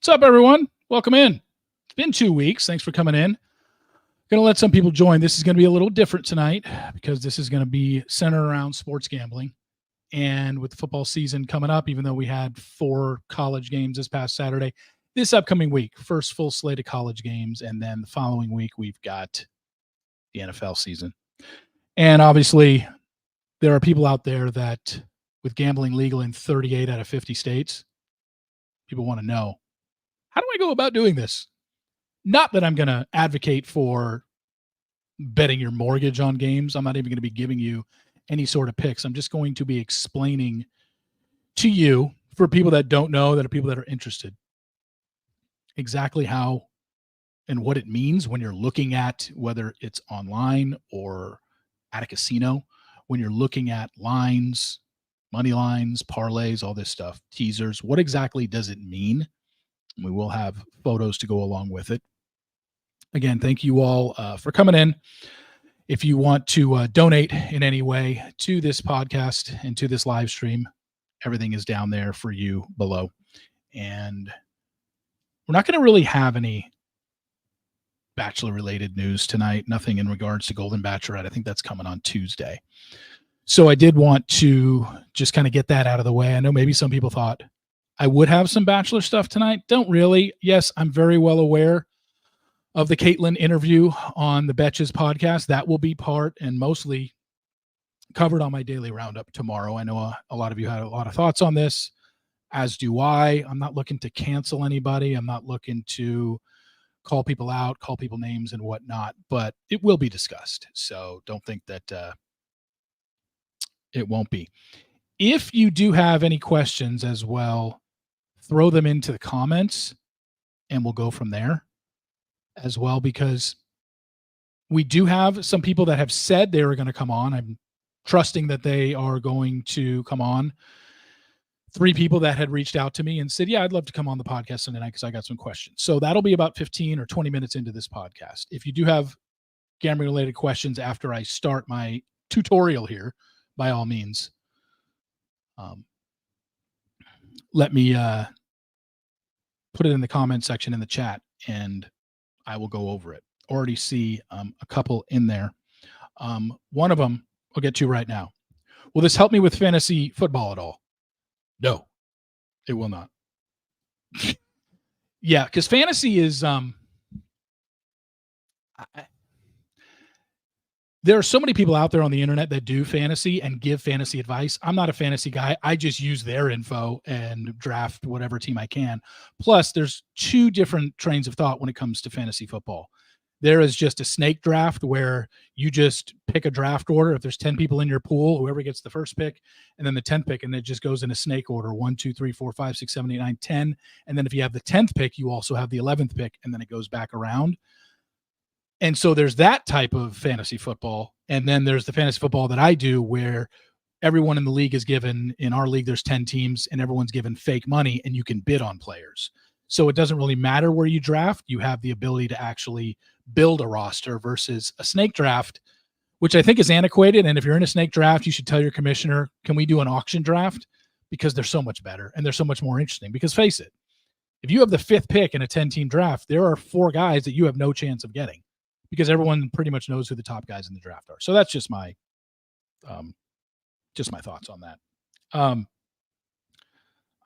What's up, everyone? Welcome in. It's been 2 weeks. Thanks for coming in. Going to let some people join. This is going to be a little different tonight because this is going to be centered around sports gambling. And with the football season coming up, even though we had 4 college games this past Saturday, this upcoming week, first full slate of college games. And then the following week, we've got the NFL season. And obviously, there are people out there that, with gambling legal in 38 out of 50 states, people want to know, how do I go about doing this? Not that I'm going to advocate for betting your mortgage on games. I'm not even going to be giving you any sort of picks. I'm just going to be explaining to you, for people that don't know, that are people that are interested, exactly how and what it means when you're looking at, whether it's online or at a casino, when you're looking at lines, money lines, parlays, all this stuff, teasers. What exactly does it mean? We will have photos to go along with it. Again, thank you all for coming in. If you want to donate in any way to this podcast and to this live stream, everything is down there for you below. And we're not going to really have any Bachelor-related news tonight, nothing in regards to Golden Bachelorette. I think that's coming on Tuesday. So I did want to just kind of get that out of the way. I know maybe some people thought I would have some Bachelor stuff tonight. Don't really. Yes, I'm very well aware of the Caitlyn interview on the Betches podcast. That will be part and mostly covered on my daily roundup tomorrow. I know a lot of you had a lot of thoughts on this, as do I. I'm not looking to cancel anybody. I'm not looking to call people out, call people names and whatnot, but it will be discussed. So don't think that it won't be. If you do have any questions as well, throw them into the comments and we'll go from there as well, because we do have some people that have said they were going to come on. I'm trusting that they are going to come on. 3 people that had reached out to me and said, yeah, I'd love to come on the podcast tonight because I got some questions. So that'll be about 15 or 20 minutes into this podcast. If you do have gambling related questions after I start my tutorial here, by all means, let me put it in the comment section in the chat and I will go over it. Already see a couple in there. One of them I'll get to right now. Will this help me with fantasy football at all? No, it will not. Yeah, because fantasy is there are so many people out there on the internet that do fantasy and give fantasy advice. I'm not a fantasy guy. I just use their info and draft whatever team I can. Plus, there's 2 different trains of thought when it comes to fantasy football. There is just a snake draft where you just pick a draft order. If there's 10 people in your pool, whoever gets the first pick, and then the 10th pick, and it just goes in a snake order, 1, 2, 3, 4, 5, 6, 7, 8, 9, 10. And then if you have the 10th pick, you also have the 11th pick, and then it goes back around. And so there's that type of fantasy football. And then there's the fantasy football that I do where everyone in the league is given, in our league, there's 10 teams and everyone's given fake money and you can bid on players. So it doesn't really matter where you draft. You have the ability to actually build a roster versus a snake draft, which I think is antiquated. And if you're in a snake draft, you should tell your commissioner, can we do an auction draft? Because they're so much better and they're so much more interesting. Because face it, if you have the 5th pick in a 10-team draft, there are 4 guys that you have no chance of getting because everyone pretty much knows who the top guys in the draft are. So that's just my thoughts on that. I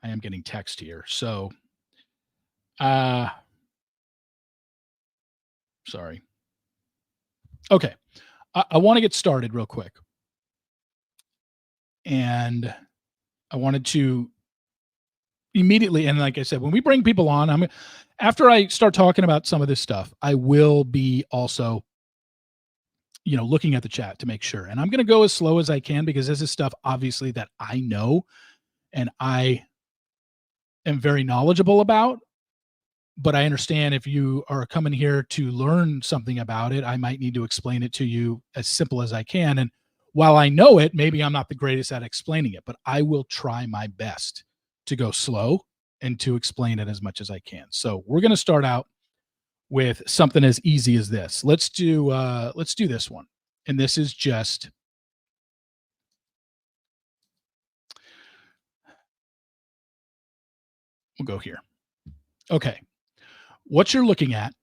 am getting text here. So sorry. Okay. I want to get started real quick. And I wanted to immediately, and like I said, when we bring people on, after I start talking about some of this stuff, I will be also, looking at the chat to make sure. And I'm going to go as slow as I can because this is stuff obviously that I know and I am very knowledgeable about. But I understand if you are coming here to learn something about it, I might need to explain it to you as simple as I can. And while I know it, maybe I'm not the greatest at explaining it, but I will try my best to go slow and to explain it as much as I can. So we're going to start out with something as easy as this. Let's do this one. And this is just, we'll go here. Okay. What you're looking at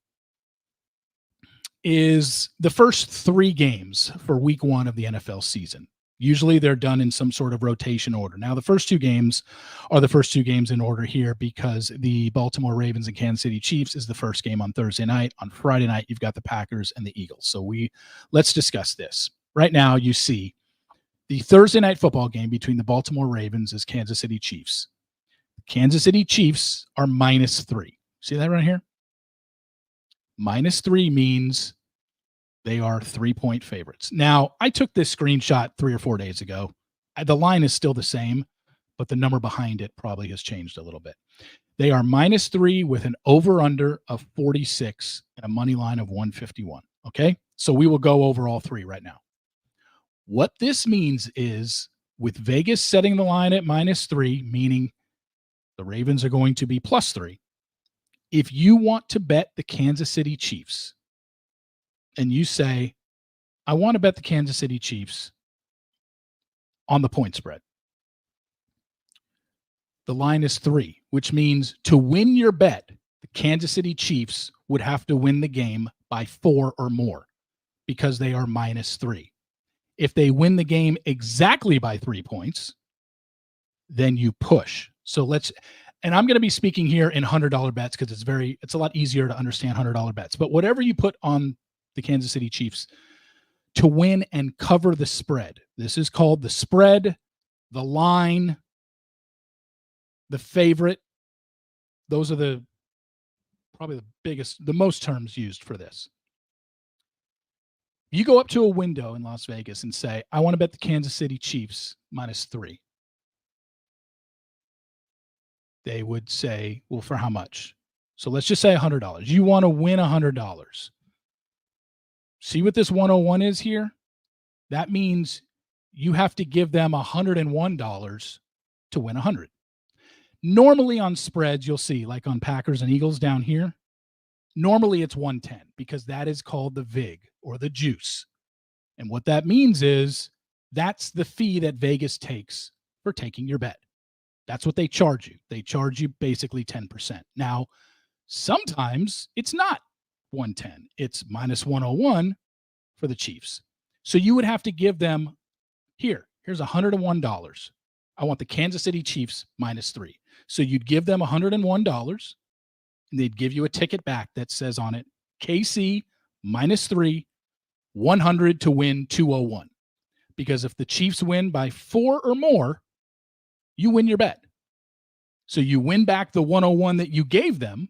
is the first 3 games for week 1 of the NFL season. Usually they're done in some sort of rotation order. Now, the first 2 games are the first 2 games in order here because the Baltimore Ravens and Kansas City Chiefs is the first game on Thursday night. On Friday night, you've got the Packers and the Eagles. So let's discuss this. Right now, you see the Thursday night football game between the Baltimore Ravens and Kansas City Chiefs. Kansas City Chiefs are -3. See that right here? -3 means they are 3-point favorites. Now, I took this screenshot 3 or 4 days ago. The line is still the same, but the number behind it probably has changed a little bit. They are -3 with an over-under of 46 and a money line of 151. Okay? So we will go over all 3 right now. What this means is with Vegas setting the line at -3, meaning the Ravens are going to be +3, if you want to bet the Kansas City Chiefs and you say, I want to bet the Kansas City Chiefs on the point spread, the line is 3, which means to win your bet, the Kansas City Chiefs would have to win the game by 4 or more because they are -3. If they win the game exactly by 3 points, then you push. And I'm going to be speaking here in $100 bets because it's a lot easier to understand $100 bets. But whatever you put on the Kansas City Chiefs to win and cover the spread, this is called the spread, the line, the favorite. Those are probably the most terms used for this. You go up to a window in Las Vegas and say, I want to bet the Kansas City Chiefs -3. They would say, well, for how much? So let's just say $100. You want to win $100. See what this 101 is here? That means you have to give them $101 to win 100. Normally on spreads, you'll see, like on Packers and Eagles down here, normally it's 110 because that is called the VIG or the juice. And what that means is that's the fee that Vegas takes for taking your bet. That's what they charge you. They charge you basically 10%. Now, sometimes it's not 110. It's -101 for the Chiefs. So you would have to give them, here's $101. I want the Kansas City Chiefs -3. So you'd give them $101, and they'd give you a ticket back that says on it, KC -3, 100 to win 201. Because if the Chiefs win by 4 or more, you win your bet. So you win back the 101 that you gave them,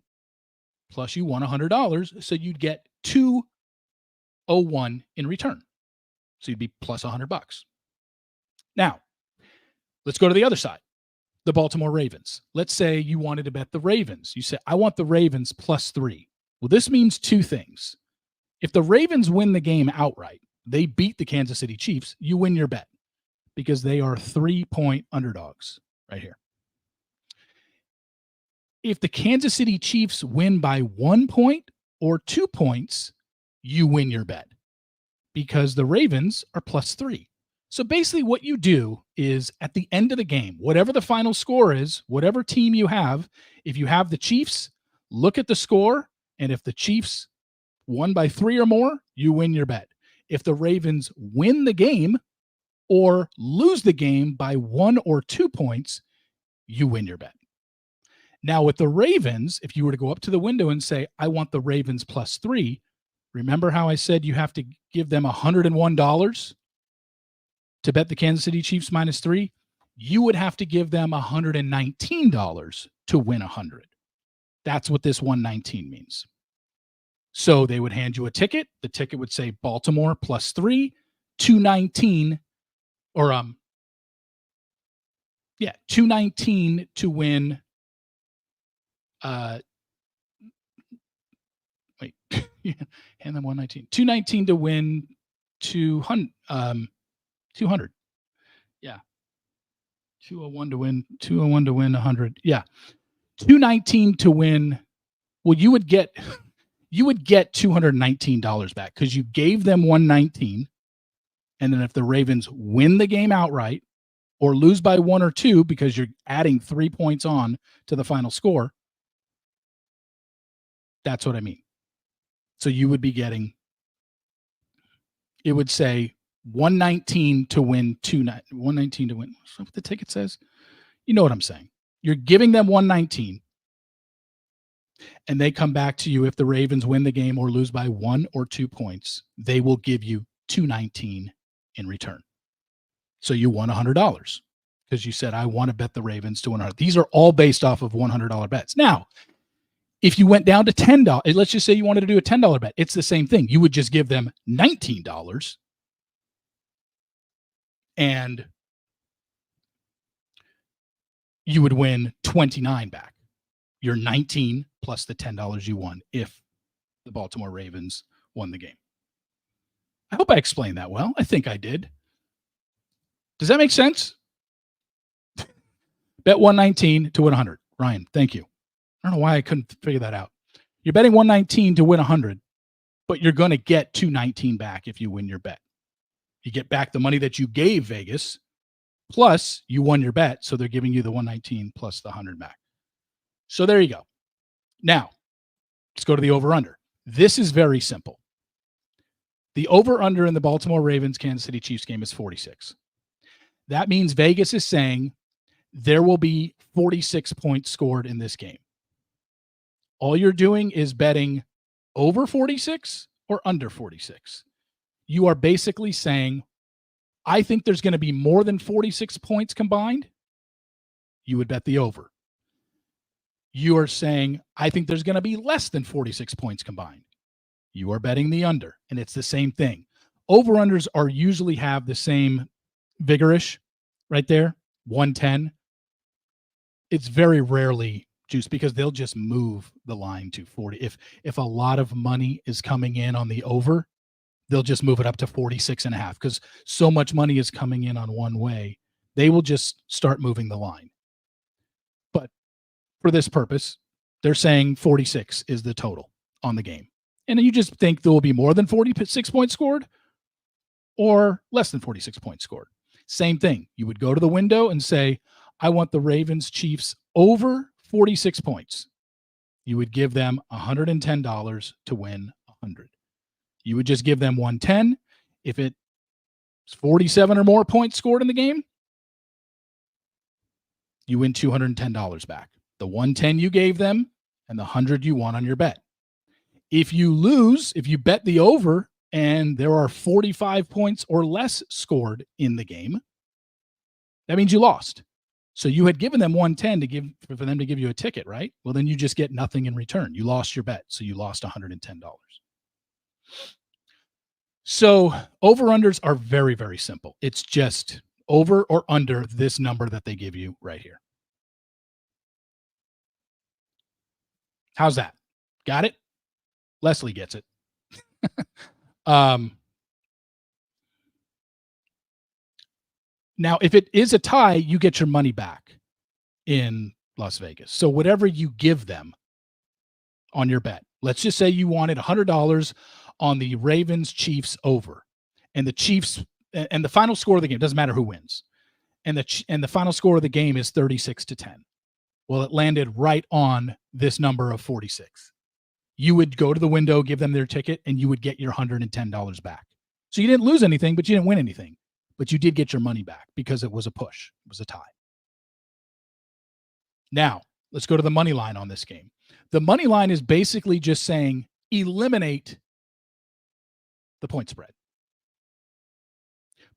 plus you won $100. So you'd get 201 in return. So you'd be plus $100. Now, let's go to the other side, the Baltimore Ravens. Let's say you wanted to bet the Ravens. You say, I want the Ravens +3. Well, this means 2 things. If the Ravens win the game outright, they beat the Kansas City Chiefs, you win your bet because they are 3-point underdogs right here. If the Kansas City Chiefs win by 1 point or 2 points, you win your bet because the Ravens are +3. So basically what you do is at the end of the game, whatever the final score is, whatever team you have, if you have the Chiefs, look at the score, and if the Chiefs won by 3 or more, you win your bet. If the Ravens win the game or lose the game by 1 or 2 points, you win your bet. Now with the Ravens, if you were to go up to the window and say, I want the Ravens +3, remember how I said you have to give them $101 to bet the Kansas City Chiefs -3? You would have to give them $119 to win 100. That's what this 119 means. So they would hand you a ticket. The ticket would say Baltimore +3, 219, or 219 to win. Wait, hand them 119. 219 to win 200. 200. Yeah. 201 to win 100. Yeah. 219 to win. Well, you would get $219 back because you gave them 119. And then if the Ravens win the game outright or lose by 1 or 2 because you're adding 3 points on to the final score, That's what I mean. So you would be getting, it would say 119 to win 119 to win. That's what the ticket says. You know what I'm saying. You're giving them 119, and they come back to you if the Ravens win the game or lose by 1 or 2 points. They will give you 219 in return. So you won $100 because you said, I want to bet the Ravens to 100. These are all based off of $100 bets. Now, if you went down to $10, let's just say you wanted to do a $10 bet, it's the same thing. You would just give them $19 and you would win 29 back. Your 19 plus the $10 you won if the Baltimore Ravens won the game. I hope I explained that well. I think I did. Does that make sense? Bet 119 to win 100. Ryan, thank you. I don't know why I couldn't figure that out. You're betting 119 to win 100, but you're going to get 219 back if you win your bet. You get back the money that you gave Vegas, plus you won your bet, so they're giving you the 119 plus the 100 back. So there you go. Now, let's go to the over-under. This is very simple. The over-under in the Baltimore Ravens-Kansas City Chiefs game is 46. That means Vegas is saying there will be 46 points scored in this game. All you're doing is betting over 46 or under 46. You are basically saying, I think there's going to be more than 46 points combined. You would bet the over. You are saying, I think there's going to be less than 46 points combined. You are betting the under, and it's the same thing. Over-unders are usually have the same vigorish right there, 110. It's very rarely juice because they'll just move the line to 40. If a lot of money is coming in on the over, they'll just move it up to 46.5 because so much money is coming in on one way. They will just start moving the line. But for this purpose, they're saying 46 is the total on the game. And you just think there will be more than 46 points scored or less than 46 points scored. Same thing. You would go to the window and say, I want the Ravens Chiefs over 46 points. You would give them $110 to win 100. You would just give them 110. If it's 47 or more points scored in the game, you win $210 back. The 110 you gave them and the 100 you won on your bet. If you lose, if you bet the over and there are 45 points or less scored in the game, that means you lost. So you had given them 110 to give for them to give you a ticket, right? Well, then you just get nothing in return. You lost your bet, so you lost $110. So over-unders are very, very simple. It's just over or under this number that they give you right here. How's that? Got it? Leslie gets it. Now, if it is a tie, you get your money back in Las Vegas. So whatever you give them on your bet, let's just say you wanted $100 on the Ravens Chiefs over, and the Chiefs and the final score of the game doesn't matter who wins, and the final score of the game is 36-10. Well, it landed right on this number of 46. You would go to the window, give them their ticket, and you would get your $110 back. So you didn't lose anything, but you didn't win anything. But you did get your money back because it was a push. It was a tie. Now, let's go to the money line on this game. The money line is basically just saying eliminate the point spread.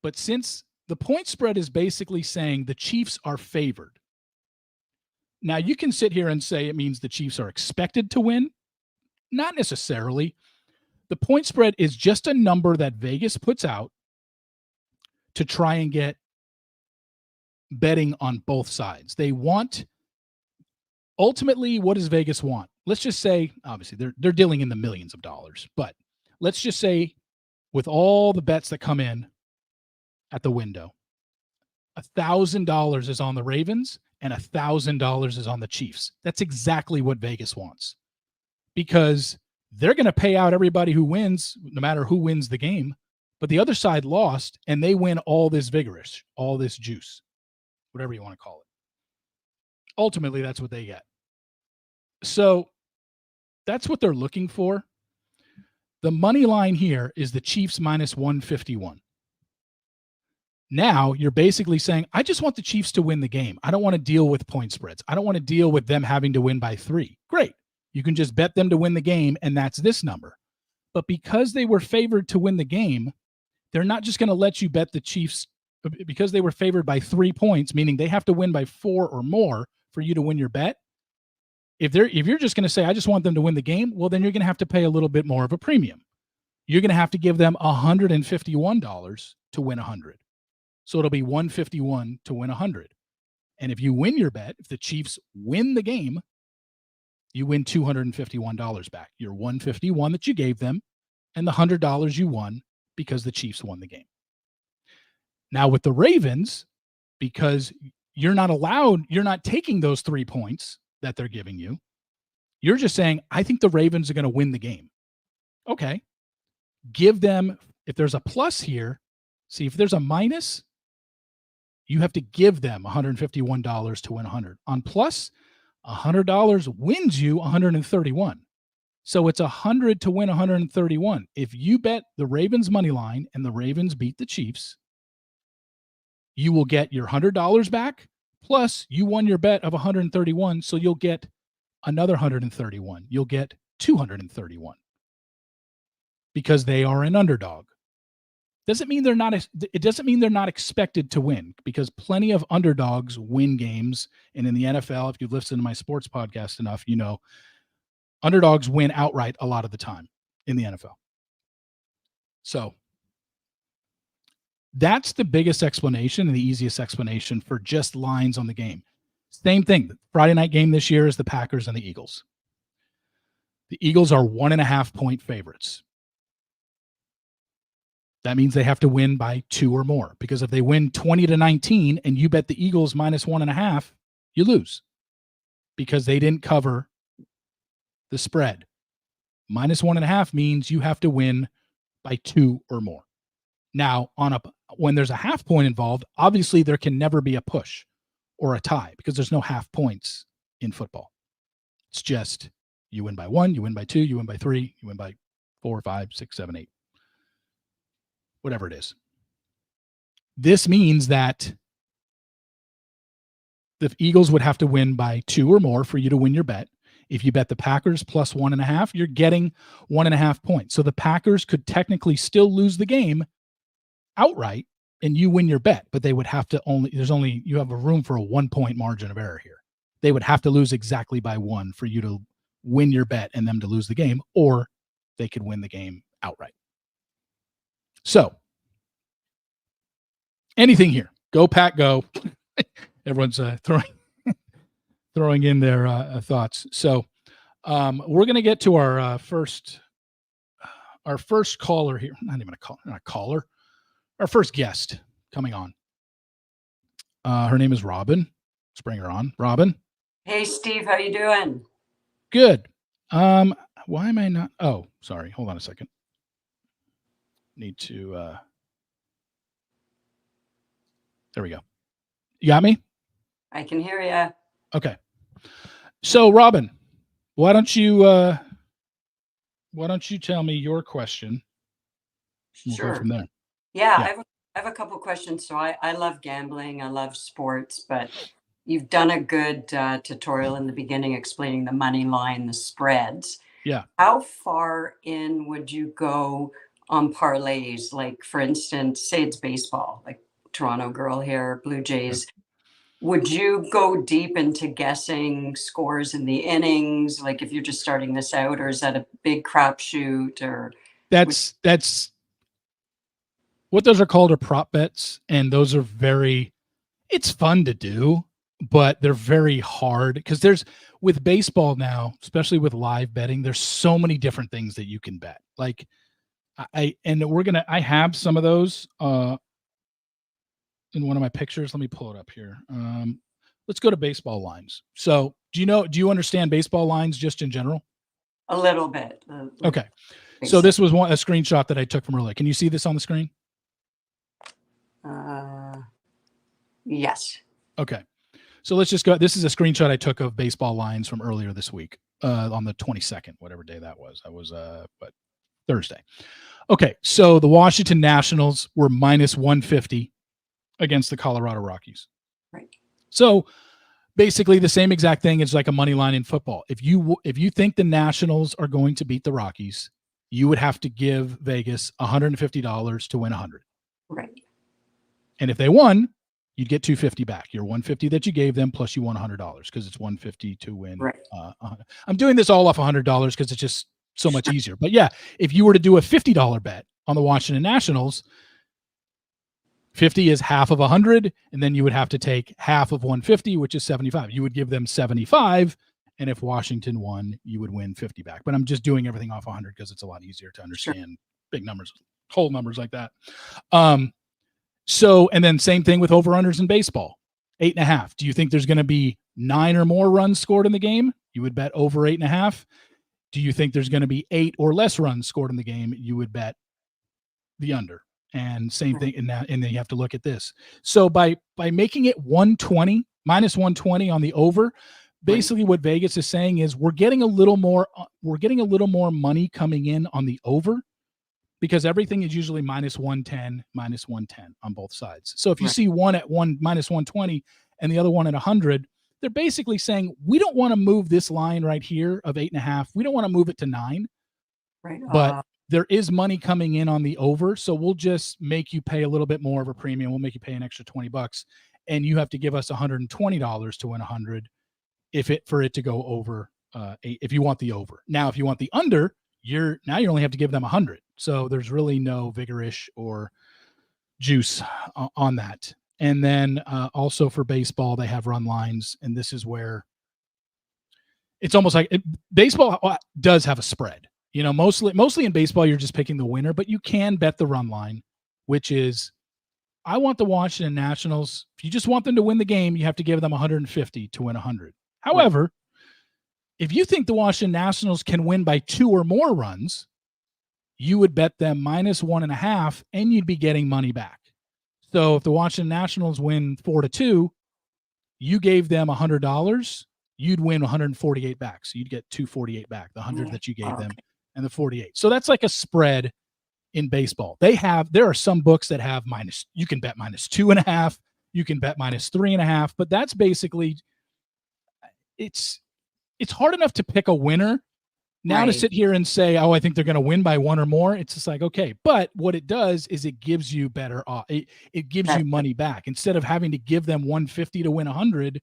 But since the point spread is basically saying the Chiefs are favored. Now, you can sit here and say it means the Chiefs are expected to win. Not necessarily. The point spread is just a number that Vegas puts out to try and get betting on both sides. They want, ultimately, what does Vegas want? Let's just say, obviously, they're dealing in the millions of dollars, but let's just say with all the bets that come in at the window, $1,000 is on the Ravens and $1,000 is on the Chiefs. That's exactly what Vegas wants because they're going to pay out everybody who wins, no matter who wins the game. But the other side lost, and they win all this vigorish, all this juice, whatever you want to call it. Ultimately, that's what they get. So That's what they're looking for. The money line here is the Chiefs minus 151. Now you're basically saying, I just want the Chiefs to win the game. I don't want to deal with point spreads. I don't want to deal with them having to win by 3. Great. You can just bet them to win the game, and that's this number. But because they were favored to win the game, they're not just going to let you bet the Chiefs because they were favored by 3 points, meaning they have to win by 4 or more for you to win your bet. If you're just going to say, I just want them to win the game, well, then you're going to have to pay a little bit more of a premium. You're going to have to give them $151 to win 100. So it'll be 151 to win 100. And if you win your bet, if the Chiefs win the game, you win $251 back. Your 151 that you gave them and the $100 you won because the Chiefs won the game. Now with the Ravens, because you're not taking those 3 points that they're giving you. You're just saying, I think the Ravens are going to win the game. Okay. Give them, if there's a plus here, see if there's a minus, you have to give them $151 to win 100. On plus, $100 wins you 131. So it's 100 to win 131. If you bet the Ravens money line and the Ravens beat the Chiefs, you will get your $100 back. Plus, you won your bet of 131, so you'll get another 131. You'll get 231 because they are an underdog. Doesn't mean they're not. It doesn't mean they're not expected to win, because plenty of underdogs win games. And in the NFL, if you've listened to my sports podcast enough, you know underdogs win outright a lot of the time in the NFL. So that's the biggest explanation and the easiest explanation for just lines on the game. Same thing. The Friday night game this year is the Packers and the Eagles. The Eagles are 1.5 point favorites. That means they have to win by 2 or more, because if they win 20-19 and you bet the Eagles minus 1.5, you lose because they didn't cover the spread. Minus 1.5 means you have to win by 2 or more. Now, when there's a half point involved, obviously there can never be a push or a tie because there's no half points in football. It's just you win by 1, you win by 2, you win by 3, you win by 4, 5, 6, 7, 8. Whatever it is. This means that the Eagles would have to win by 2 or more for you to win your bet. If you bet the Packers plus 1.5, you're getting 1.5 points. So the Packers could technically still lose the game outright and you win your bet, but they would have to you have a room for a 1 point margin of error here. They would have to lose exactly by 1 for you to win your bet and them to lose the game, or they could win the game outright. So anything here, go Pack, go. Everyone's throwing in their thoughts. So we're going to get to our first caller here. Not even a caller. Our first guest coming on. Her name is Robin. Let's bring her on. Robin. Hey, Steve. How you doing? Good. Why am I not? Oh, sorry. Hold on a second. Need to. There we go. You got me? I can hear you. Okay. So, Robin, why don't you tell me your question? We'll go from there. Yeah. I have a couple questions. So I love gambling. I love sports, but you've done a good tutorial in the beginning explaining the money line, the spreads. Yeah. How far in would you go on parlays? Like, for instance, say it's baseball, like Toronto girl here, Blue Jays. Would you go deep into guessing scores in the innings? Like if you're just starting this out, or is that a big crapshoot? Or that's what those are called, are prop bets. And those are it's fun to do, but they're very hard because with baseball now, especially with live betting, there's so many different things that you can bet. Like I have some of those in one of my pictures. Let me pull it up here. Let's go to baseball lines. So do you understand baseball lines just in general? A little bit. Okay. So this was a screenshot that I took from earlier. Can you see this on the screen? Yes. Okay. So let's just go. This is a screenshot I took of baseball lines from earlier this week. on the 22nd, whatever day that was. That was Thursday. Okay, so the Washington Nationals were minus 150 against the Colorado Rockies. Right. So basically the same exact thing as like a money line in football. If you think the Nationals are going to beat the Rockies, you would have to give Vegas $150 to win 100. Right. And if they won, you'd get $250 back. Your $150 that you gave them plus you won $100 because it's $150 to win. Right. I'm doing this all off $100 because it's just so much easier. But yeah, if you were to do a $50 bet on the Washington Nationals, 50 is half of 100, and then you would have to take half of 150, which is 75. You would give them 75, and if Washington won, you would win 50 back. But I'm just doing everything off 100 because it's a lot easier to understand big numbers, whole numbers like that. So, and then same thing with over-unders in baseball. 8.5. Do you think there's going to be 9 or more runs scored in the game? You would bet over 8.5. Do you think there's going to be 8 or less runs scored in the game? You would bet the under. And same thing in that, and then you have to look at this. So by making it 120, minus 120 on the over, basically what Vegas is saying is we're getting a little more money coming in on the over because everything is usually minus 110 on both sides. So if you see one at minus 120 and the other one at 100, they're basically saying we don't want to move this line right here of 8.5. We don't want to move it to 9. Right. But there is money coming in on the over, so we'll just make you pay a little bit more of a premium. We'll make you pay an extra $20, and you have to give us $120 to win 100 for it to go over 8. If you want the over, now if you want the under, you only have to give them 100. So there's really no vigorish or juice on that. And then also for baseball, they have run lines, and this is where it's almost like baseball does have a spread. You know, mostly in baseball, you're just picking the winner, but you can bet the run line, which is, I want the Washington Nationals. If you just want them to win the game, you have to give them 150 to win 100. However, if you think the Washington Nationals can win by 2 or more runs, you would bet them minus 1.5, and you'd be getting money back. So if the Washington Nationals win 4-2, you gave them $100, you'd win 148 back. So you'd get 248 back, the 100 that you gave them. And the 48. So that's like a spread in baseball. There are some books that have you can bet minus 2.5, you can bet minus 3.5, but that's basically, it's hard enough to pick a winner. Now to sit here and say, oh, I think they're going to win by 1 or more. It's just like, okay, but what it does is it gives you better, it gives you money back. Instead of having to give them 150 to win 100,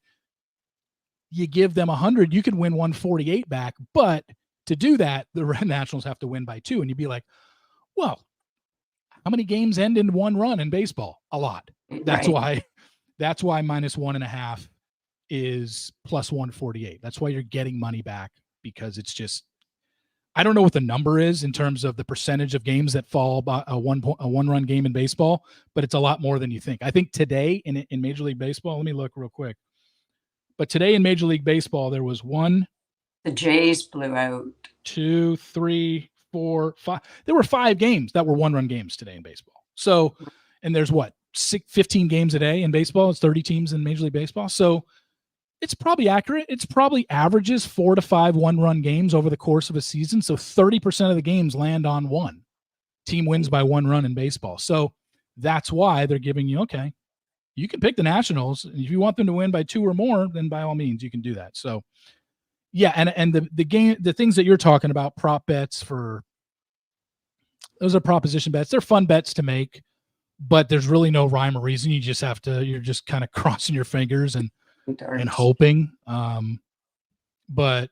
you give them 100, you can win 148 back, but to do that, the Nationals have to win by 2. And you'd be like, well, how many games end in 1 run in baseball? A lot. That's why minus 1.5 is plus 148. That's why you're getting money back, because it's just, I don't know what the number is in terms of the percentage of games that fall by a one run game in baseball, but it's a lot more than you think. I think today in Major League Baseball, let me look real quick. But today in Major League Baseball, there was 1. The Jays blew out. 2, 3, 4, 5. There were 5 games that were 1-run games today in baseball. So, and there's 15 games a day in baseball. It's 30 teams in Major League Baseball. So it's probably accurate. It's probably averages 4 to 5 1-run games over the course of a season. So 30% of the games land on 1. Team wins by 1 run in baseball. So that's why they're giving you, okay, you can pick the Nationals. And if you want them to win by 2 or more, then by all means you can do that. So yeah, and the things that you're talking about, prop bets those are proposition bets. They're fun bets to make, but there's really no rhyme or reason. You just you're just kind of crossing your fingers and hoping. But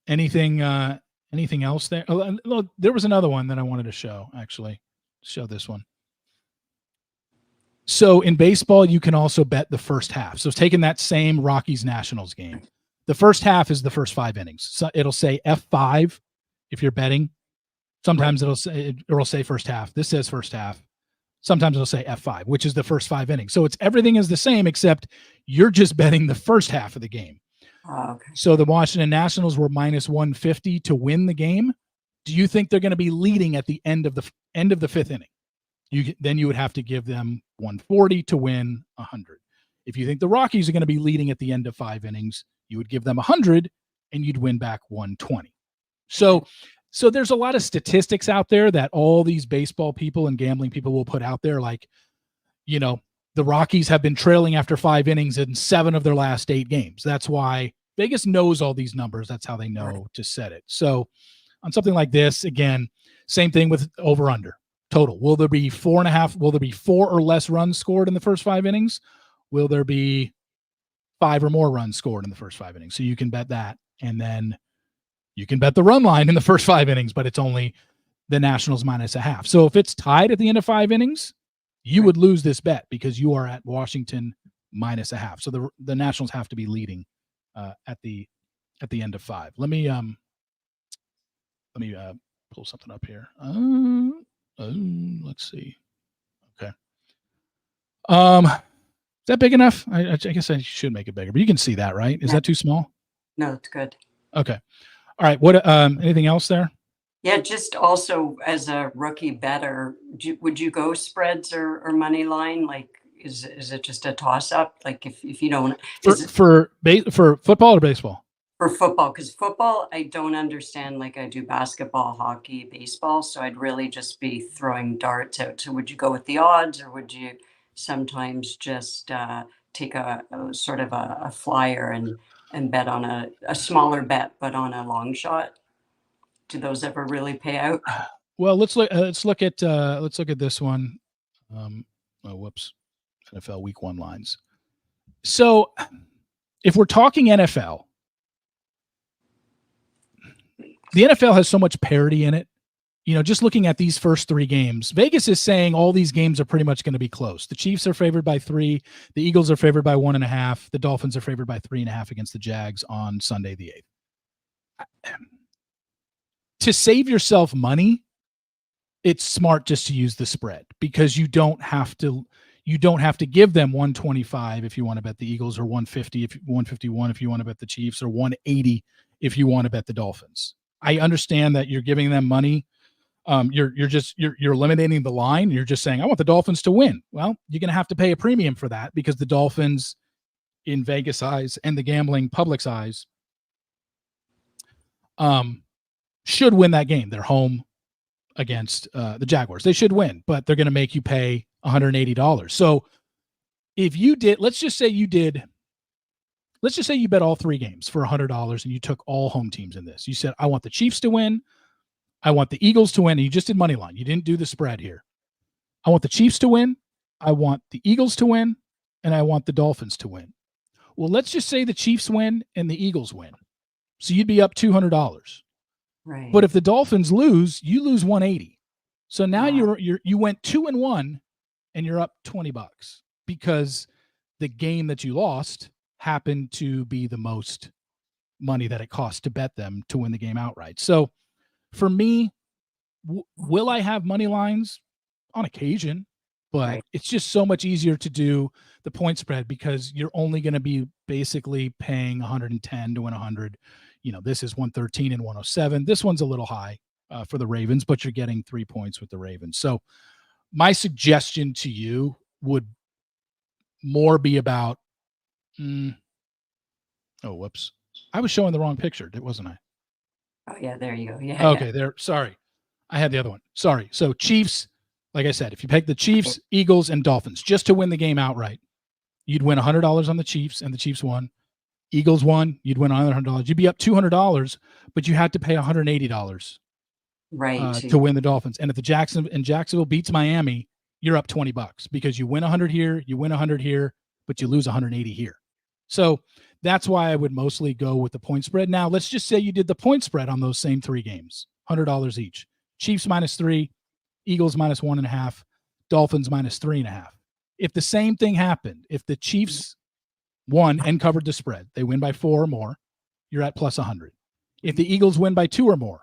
anything else there? Oh, there was another one that I wanted to show, actually. Show this one. So in baseball, you can also bet the first half. So taking that same Rockies Nationals game. The first half is the first 5 innings. So it'll say F5 if you're betting. Sometimes it'll say first half. This says first half. Sometimes it'll say F5, which is the first 5 innings. So everything is the same, except you're just betting the first half of the game. Okay. So the Washington Nationals were minus 150 to win the game. Do you think they're going to be leading at the end of the 5th inning? Then you would have to give them 140 to win 100. If you think the Rockies are going to be leading at the end of 5 innings, you would give them 100, and you'd win back 120. So there's a lot of statistics out there that all these baseball people and gambling people will put out there, like, the Rockies have been trailing after 5 innings in 7 of their last 8 games. That's why Vegas knows all these numbers. That's how they know to set it. So on something like this, again, same thing with over under total. Will there be 4.5? Will there be 4 or less runs scored in the first 5 innings? Will there be 5 or more runs scored in the first 5 innings? So you can bet that. And then you can bet the run line in the first 5 innings, but it's only the Nationals -0.5. So if it's tied at the end of 5 innings, you would lose this bet because you are at Washington -0.5. So the Nationals have to be leading at the end of 5. Let me pull something up here. Let's see. Okay. Is that big enough? I guess I should make it bigger, but you can see that, right? Is that too small? No, it's good. Okay. All right. What? Anything else there? Yeah, just also as a rookie bettor, would you go spreads or money line? Like, is it just a toss up? Like, if you don't for football or baseball? For football, because football I don't understand like I do basketball, hockey, baseball. So I'd really just be throwing darts out. So would you go with the odds, or would you sometimes just take a sort of a flyer and bet on a smaller bet, but on a long shot? Do those ever really pay out? Well, let's look at this one. Whoops, NFL Week 1 lines. So, if we're talking NFL, the NFL has so much parity in it. Just looking at these first 3 games, Vegas is saying all these games are pretty much going to be close. The Chiefs are favored by 3. The Eagles are favored by 1.5. The Dolphins are favored by 3.5 against the Jags on Sunday the 8th. To save yourself money, it's smart just to use the spread because you don't have to give them 125 if you want to bet the Eagles, or 151 if you want to bet the Chiefs, or 180 if you want to bet the Dolphins. I understand that you're giving them money. You're eliminating the line. You're just saying, I want the Dolphins to win. Well, you're going to have to pay a premium for that because the Dolphins, in Vegas eyes and the gambling public's eyes, should win that game. They're home against the Jaguars. They should win, but they're going to make you pay $180. So if you did, let's just say you bet all 3 games for $100 and you took all home teams in this. You said, I want the Chiefs to win. I want the Eagles to win. And you just did money line. You didn't do the spread here. I want the Chiefs to win. I want the Eagles to win. And I want the Dolphins to win. Well, let's just say the Chiefs win and the Eagles win. So you'd be up $200. Right. But if the Dolphins lose, you lose 180. So now you went 2-1 and you're up $20 because the game that you lost happened to be the most money that it costs to bet them to win the game outright. So for me, will I have money lines? On occasion, but it's just so much easier to do the point spread because you're only going to be basically paying 110 to win 100. This is 113 and 107. This one's a little high for the Ravens, but you're getting 3 points with the Ravens. So my suggestion to you would more be about, whoops. I was showing the wrong picture, wasn't I? Oh, yeah, there you go. Yeah. Okay, there. Sorry. I had the other one. Sorry. So Chiefs, like I said, if you pick the Chiefs, Eagles, and Dolphins just to win the game outright, you'd win $100 on the Chiefs, and the Chiefs won. Eagles won, you'd win another $100. You'd be up $200, but you had to pay $180 to win the Dolphins. And if Jacksonville beats Miami, you're up $20 because you win 100 here, you win 100 here, but you lose 180 here. So that's why I would mostly go with the point spread. Now, let's just say you did the point spread on those same 3 games, $100 each. Chiefs -3, Eagles -1.5, Dolphins -3.5. If the same thing happened, if the Chiefs won and covered the spread, they win by 4 or more, you're at +100. If the Eagles win by 2 or more,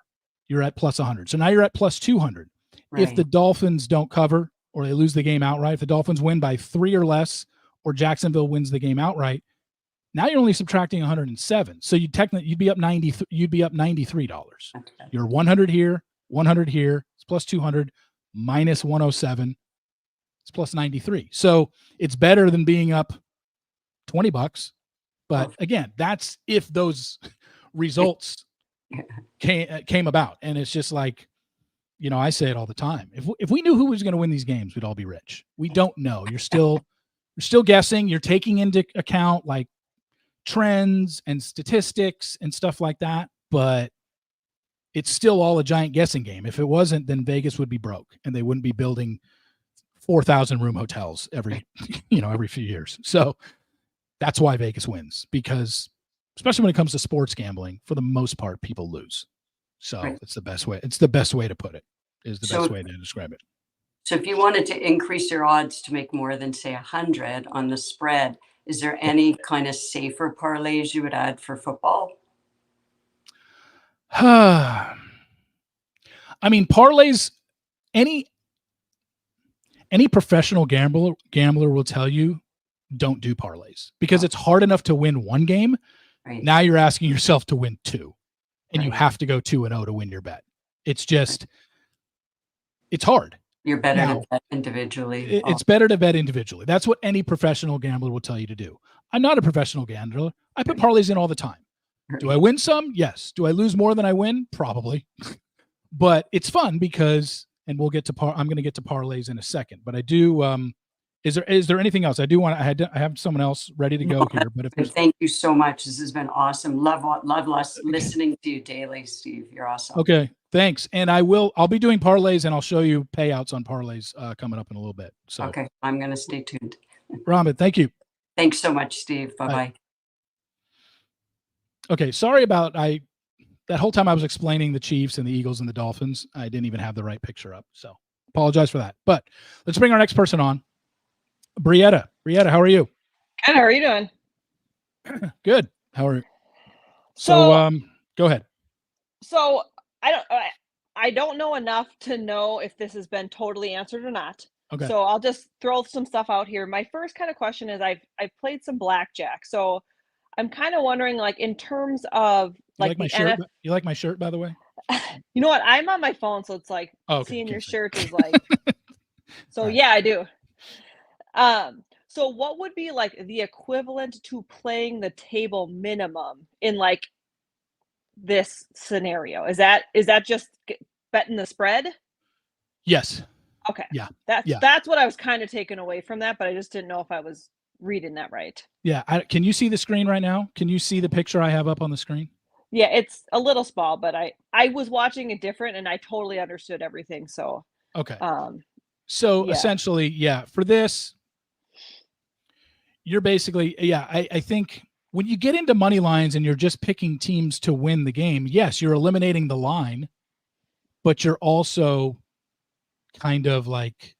you're at +100. So now you're at +200. Right. If the Dolphins don't cover or they lose the game outright, if the Dolphins win by 3 or less, or Jacksonville wins the game outright, now you're only subtracting 107. So you'd be up $93. You're 100 here, 100 here, it's +200, -107, it's +93. So it's better than being up $20. But again, that's if those results came about. And it's just like, I say it all the time. If we knew who was going to win these games, we'd all be rich. We don't know. You're still guessing. You're taking into account like trends and statistics and stuff like that, but it's still all a giant guessing game. If it wasn't, then Vegas would be broke and they wouldn't be building 4,000 room hotels every few years. So that's why Vegas wins, because especially when it comes to sports gambling, for the most part, people lose. So Right. it's the best way. It's the best way to put it, is the best way to describe it. So if you wanted to increase your odds to make more than, say, 100 on the spread, is there any kind of safer parlays you would add for football? I mean, parlays, any professional gambler will tell you, don't do parlays, because it's hard enough to win one game. Right. Now you're asking yourself to win two, and you Right. have to go 2-0 to win your bet. It's just, it's hard. You're better Now, to bet individually. it's better to bet individually. That's what any professional gambler will tell you to do. I'm not a professional gambler. I put parlays in all the time. Do I win some? Yes. Do I lose more than I win? Probably. But it's fun because, and we'll get to I'm going to get to parlays in a second, but I do, is there anything else? I have someone else ready to go here, but Thank you so much. This has been awesome. Love listening to you daily, Steve. You're awesome. Okay. Thanks. And I'll be doing parlays, and I'll show you payouts on parlays coming up in a little bit. So okay. I'm going to stay tuned. Robin, thank you. Thanks so much, Steve. Bye-bye. Okay. Sorry about, that whole time I was explaining the Chiefs and the Eagles and the Dolphins, I didn't even have the right picture up. So apologize for that, but let's bring our next person on. Brietta, how are you? Good. How are you doing? Good. How are you? So go ahead. So I don't know enough to know if this has been totally answered or not. Okay. So I'll just throw some stuff out here. My first kind of question is I've played some blackjack. So I'm kind of wondering, like, in terms of like my shirt. You like my shirt, by the way? You know what? I'm on my phone, so it's like seeing your shirt is like. So right. Yeah, I do. So what would be like the equivalent to playing the table minimum in like this scenario? Is that just betting the spread? Yes. Okay. Yeah. That's what I was kind of taken away from that, but I just didn't know if I was reading that right. Yeah. Can you see the screen right now? Can you see the picture I have up on the screen? Yeah, it's a little small, but I was watching it different and I totally understood everything. So okay. So essentially, for this, you're basically, I think when you get into money lines and you're just picking teams to win the game, yes, you're eliminating the line, but you're also kind of like,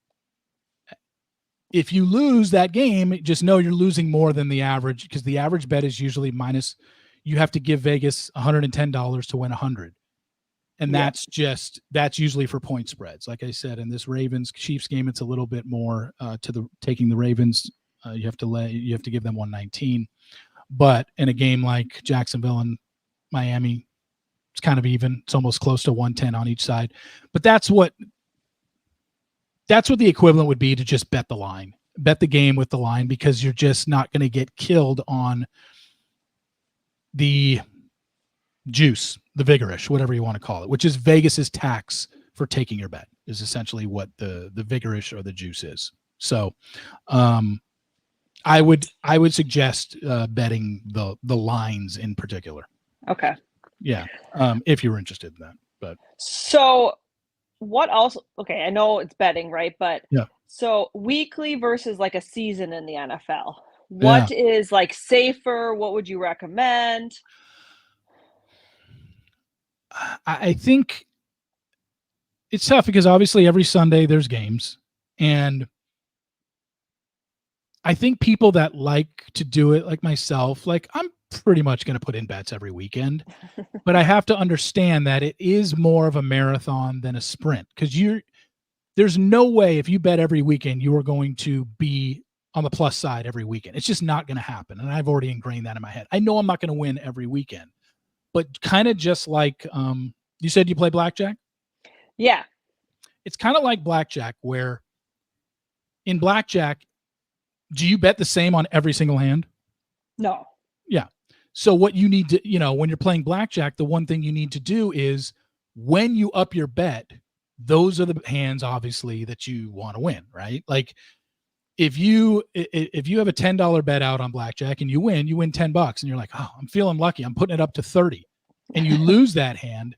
if you lose that game, just know you're losing more than the average, because the average bet is usually minus. You have to give Vegas $110 to win 100. And that's usually for point spreads. Like I said, in this Ravens Chiefs game, it's a little bit more taking the Ravens. You have to give them 119. But in a game like Jacksonville and Miami, it's kind of even. It's almost close to 110 on each side. But that's what the equivalent would be to just bet the line, bet the game with the line, because you're just not going to get killed on the juice, the vigorish, whatever you want to call it, which is Vegas's tax for taking your bet, is essentially what the vigorish or the juice is. So I would suggest betting the lines in particular. Okay. Yeah. If you were interested in that. But so what else? Okay, I know it's betting, right? But yeah. So weekly versus like a season in the NFL. What is like safer? What would you recommend? I think it's tough because obviously every Sunday there's games, and I think people that like to do it, like myself, like I'm pretty much going to put in bets every weekend, but I have to understand that it is more of a marathon than a sprint, because there's no way if you bet every weekend you are going to be on the plus side every weekend. It's just not going to happen. And I've already ingrained that in my head. I know I'm not going to win every weekend, but kind of just like, you said you play blackjack? Yeah. It's kind of like blackjack, where in blackjack, do you bet the same on every single hand? No. Yeah. So what you need to, when you're playing blackjack, the one thing you need to do is when you up your bet, those are the hands, obviously, that you want to win, right? Like if you have a $10 bet out on blackjack and you win $10 and you're like, oh, I'm feeling lucky, I'm putting it up to 30, and you lose that hand.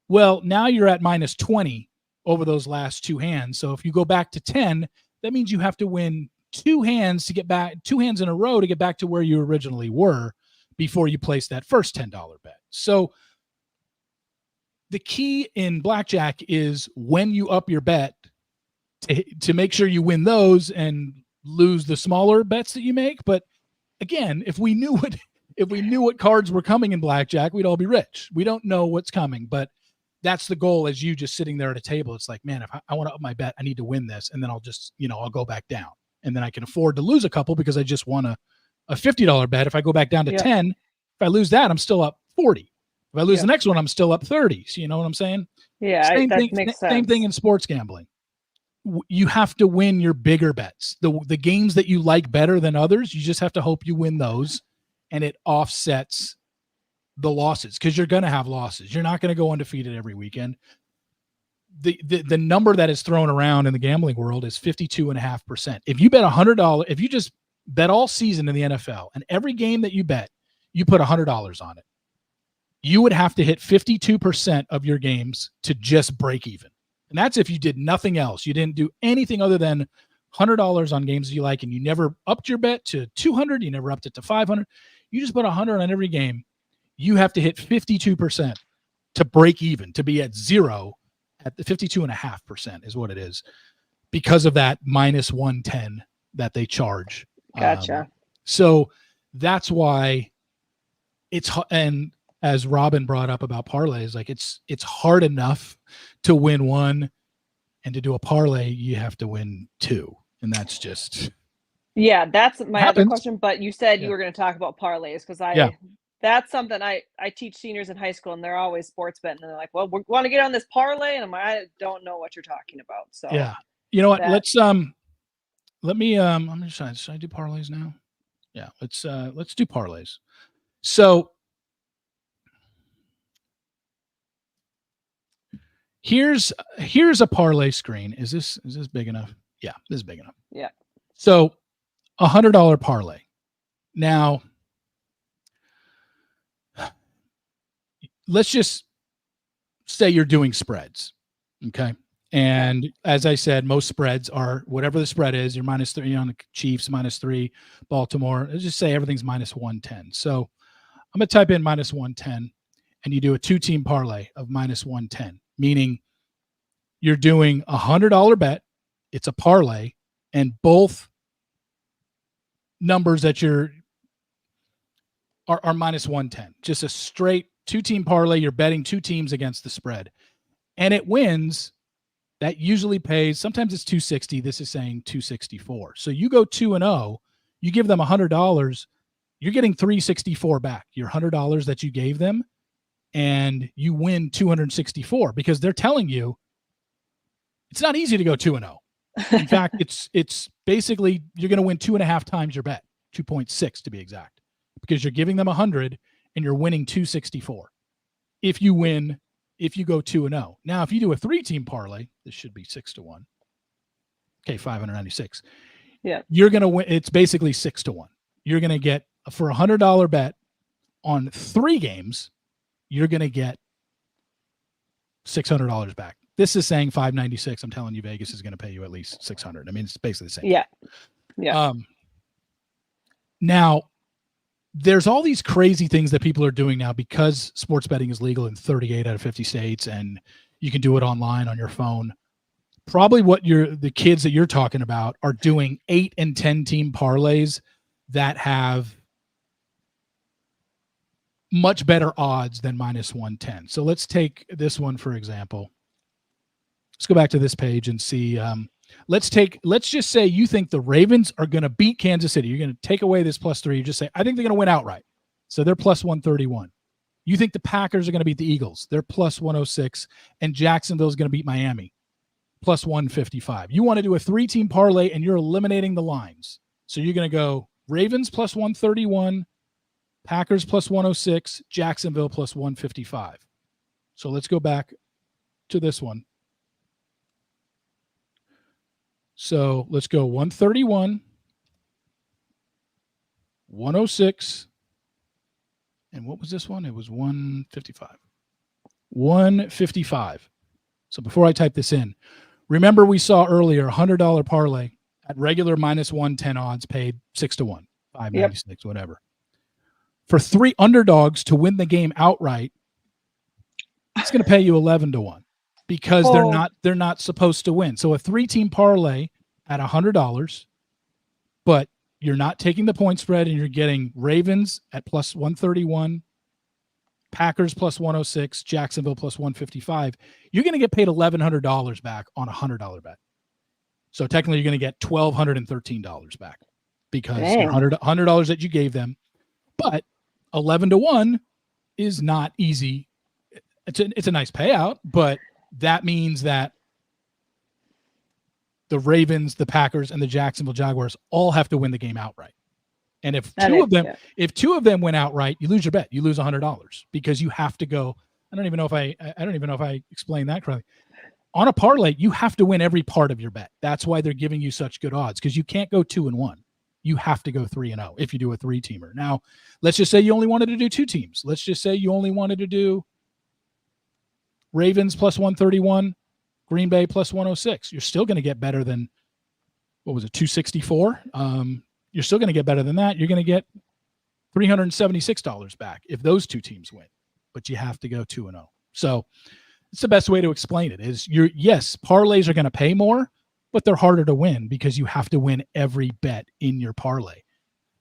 Well, now you're at minus 20 over those last two hands. So if you go back to 10, that means you have to win two hands in a row to get back to where you originally were before you place that first $10 bet. So the key in blackjack is when you up your bet to make sure you win those and lose the smaller bets that you make. But again, if we knew what cards were coming in blackjack, we'd all be rich. We don't know what's coming, but that's the goal. As you just sitting there at a table, it's like, man, if I want to up my bet, I need to win this, and then I'll just, I'll go back down, and then I can afford to lose a couple because I just won a $50 bet. If I go back down to 10, if I lose that, I'm still up 40. If I lose the next one, I'm still up 30. So you know what I'm saying? Yeah, same that thing, makes sense. Same thing in sports gambling. You have to win your bigger bets. The games that you like better than others, you just have to hope you win those, and it offsets the losses, because you're going to have losses. You're not going to go undefeated every weekend. The number that is thrown around in the gambling world is 52.5%. If you bet $100, if you just bet all season in the NFL and every game that you bet, you put $100 on it, you would have to hit 52% of your games to just break even. And that's if you did nothing else. You didn't do anything other than $100 on games you like, and you never upped your bet to 200. You never upped it to 500. You just put 100 on every game. You have to hit 52% to break even, to be at zero at the 52.5% is what it is, because of that minus 110 that they charge. Gotcha. So that's why it's, and as Robin brought up about parlays, like it's hard enough to win one, and to do a parlay, you have to win two. And that's just. Yeah, that's my happens. other question. But you said you were going to talk about parlays, because that's something I teach seniors in high school, and they're always sports betting, and they're like, well, we want to get on this parlay, and I'm like, I don't know what you're talking about. So yeah, you know what? Let's let me I'm just trying. Should I do parlays now? Yeah, let's do parlays. So here's a parlay screen. Is this big enough? Yeah, this is big enough. Yeah. So $100 parlay. Now, let's just say you're doing spreads, okay? And as I said, most spreads are whatever the spread is. You're minus 3 on the Chiefs, minus 3, Baltimore. Let's just say everything's minus 110. So I'm going to type in minus 110, and you do a 2-team parlay of minus 110, meaning you're doing $100 bet. It's a parlay, and both numbers that are minus 110. Just a straight 2-team parlay. You're betting 2 teams against the spread, and it wins. That usually pays, sometimes it's 260. This is saying 264. So you go 2-0, you give them $100, you're getting 364 back. Your $100 that you gave them, and you win 264, because they're telling you it's not easy to go 2-0. In fact, it's basically you're going to win 2.5 times your bet, 2.6 to be exact, because you're giving them 100 and you're winning 264. If you go 2-0. Now, if you do a 3-team parlay, this should be 6-1. Okay, 596. Yeah. You're going to win. It's basically 6-1. You're going to get, for $100 bet on 3 games, you're going to get $600 back. This is saying 596. I'm telling you, Vegas is going to pay you at least 600. I mean, it's basically the same. Yeah. Yeah. Now, there's all these crazy things that people are doing now, because sports betting is legal in 38 out of 50 states, and you can do it online on your phone. Probably what the kids that you're talking about are doing 8 and 10 team parlays that have much better odds than minus 110. So let's take this one, for example. Let's go back to this page and see. Let's just say you think the Ravens are going to beat Kansas City. You're going to take away this +3. You just say, I think they're going to win outright. So they're +131. You think the Packers are going to beat the Eagles. They're +106. And Jacksonville's going to beat Miami, +155. You want to do a 3-team parlay, and you're eliminating the lines. So you're going to go Ravens +131, Packers plus 106, Jacksonville plus 155. So let's go back to this one. So let's go 131, 106, and what was this one? It was 155. 155. So before I type this in, remember we saw earlier $100 parlay at regular minus 110 odds paid 6-1, 596, whatever. For 3 underdogs to win the game outright, it's going to pay you 11-1 because they're not supposed to win. So a 3-team parlay at $100, but you're not taking the point spread and you're getting Ravens at plus 131, Packers plus 106, Jacksonville plus 155. You're going to get paid $1,100 back on a $100 bet. So technically, you're going to get $1,213 back because $100 that you gave them. But 11-1 is not easy. It's a nice payout, but that means that the Ravens, the Packers, and the Jacksonville Jaguars all have to win the game outright. And if two of them win outright, you lose your bet. You lose $100 because you have to go. I don't even know if I explained that correctly. On a parlay, you have to win every part of your bet. That's why they're giving you such good odds because you can't go 2-1. You have to go 3-0 if you do a 3-teamer. Now, let's just say you only wanted to do 2 teams. Let's just say you only wanted to do Ravens plus 131, Green Bay plus 106. You're still going to get better than, what was it, 264? You're still going to get better than that. You're going to get $376 back if those 2 teams win, but you have to go 2-0. So it's the best way to explain it is yes, parlays are going to pay more, but they're harder to win because you have to win every bet in your parlay.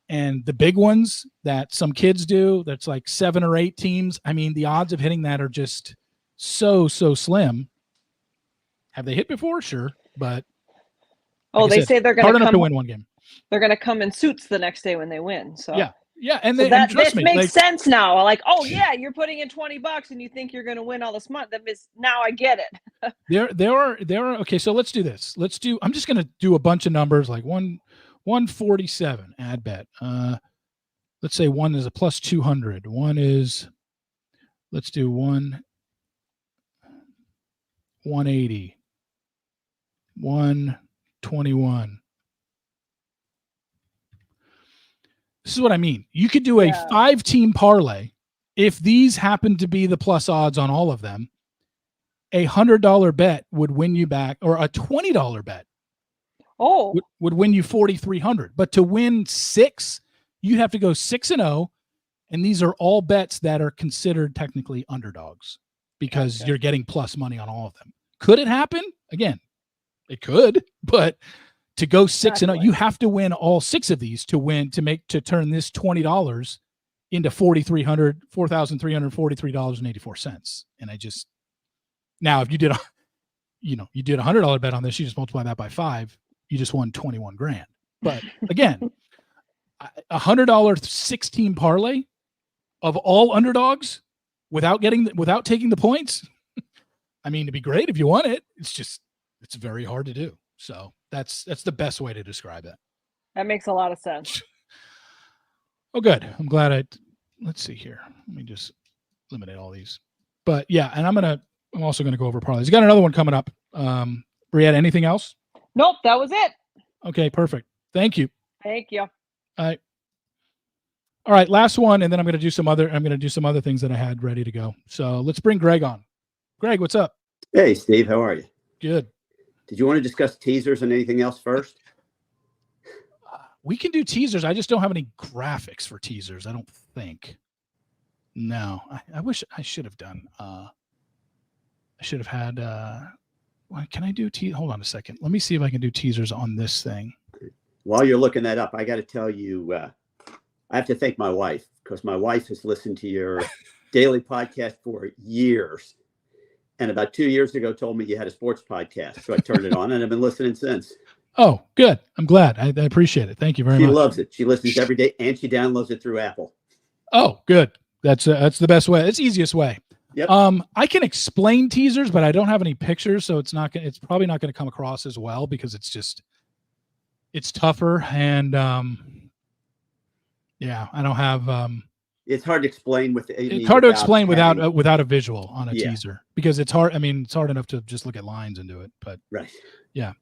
And the big ones that some kids do, that's like 7 or 8 teams. I mean, the odds of hitting that are just so slim. Have they hit before? Sure. But they say they're going to win one game. They're going to come in suits the next day when they win. So yeah, and this makes sense now. Like, you're putting in $20 and you think you're going to win all this money. Now I get it. there are okay. So let's do this. I'm just going to do a bunch of numbers like 147 ad bet. Let's say one is a plus 200. One is, let's do 180, 121. This is what I mean. You could do a 5-team parlay. If these happen to be the plus odds on all of them, a $100 bet would win you back, or a $20 bet would win you $4,300. But to win 6, you have to go 6-0, and these are all bets that are considered technically underdogs because you're getting plus money on all of them. Could it happen? Again, it could, but to go 6-0, you have to win all 6 of these to turn this $20 into $4,343.84. And now if you did you did $100 bet on this, you just multiply that by 5, you just won $21,000. But again, $100 6-team parlay of all underdogs without taking the points. I mean, it'd be great if you won it. It's very hard to do. So that's the best way to describe it. That makes a lot of sense. Oh, good. I'm glad let's see here. Let me just eliminate all these. But yeah, and I'm also going to go over parlays. You got another one coming up. Briette, anything else? Nope, that was it. Okay, perfect. Thank you. Thank you. All right, last one, and then I'm going to do some other things that I had ready to go. So let's bring Greg on. Greg, what's up? Hey, Steve, how are you? Good. Did you want to discuss teasers and anything else first? We can do teasers. I just don't have any graphics for teasers, I don't think. No, I wish I should have done. I should have had. Can I do hold on a second. Let me see if I can do teasers on this thing. While you're looking that up, I got to tell you, I have to thank my wife because my wife has listened to your daily podcast for years. And about 2 years ago told me you had a sports podcast. So I turned it on and I've been listening since. Oh, good. I'm glad. I appreciate it. Thank you very much. She loves it. She listens every day and she downloads it through Apple. Oh, good. That's the best way. It's the easiest way. Yep. I can explain teasers, but I don't have any pictures. So it's probably not going to come across as well because it's tougher. And I don't have, it's hard to explain it's hard to explain without a visual on a Yeah. teaser, because it's hard. I mean, it's hard enough to just look at lines and do it, but Right. yeah.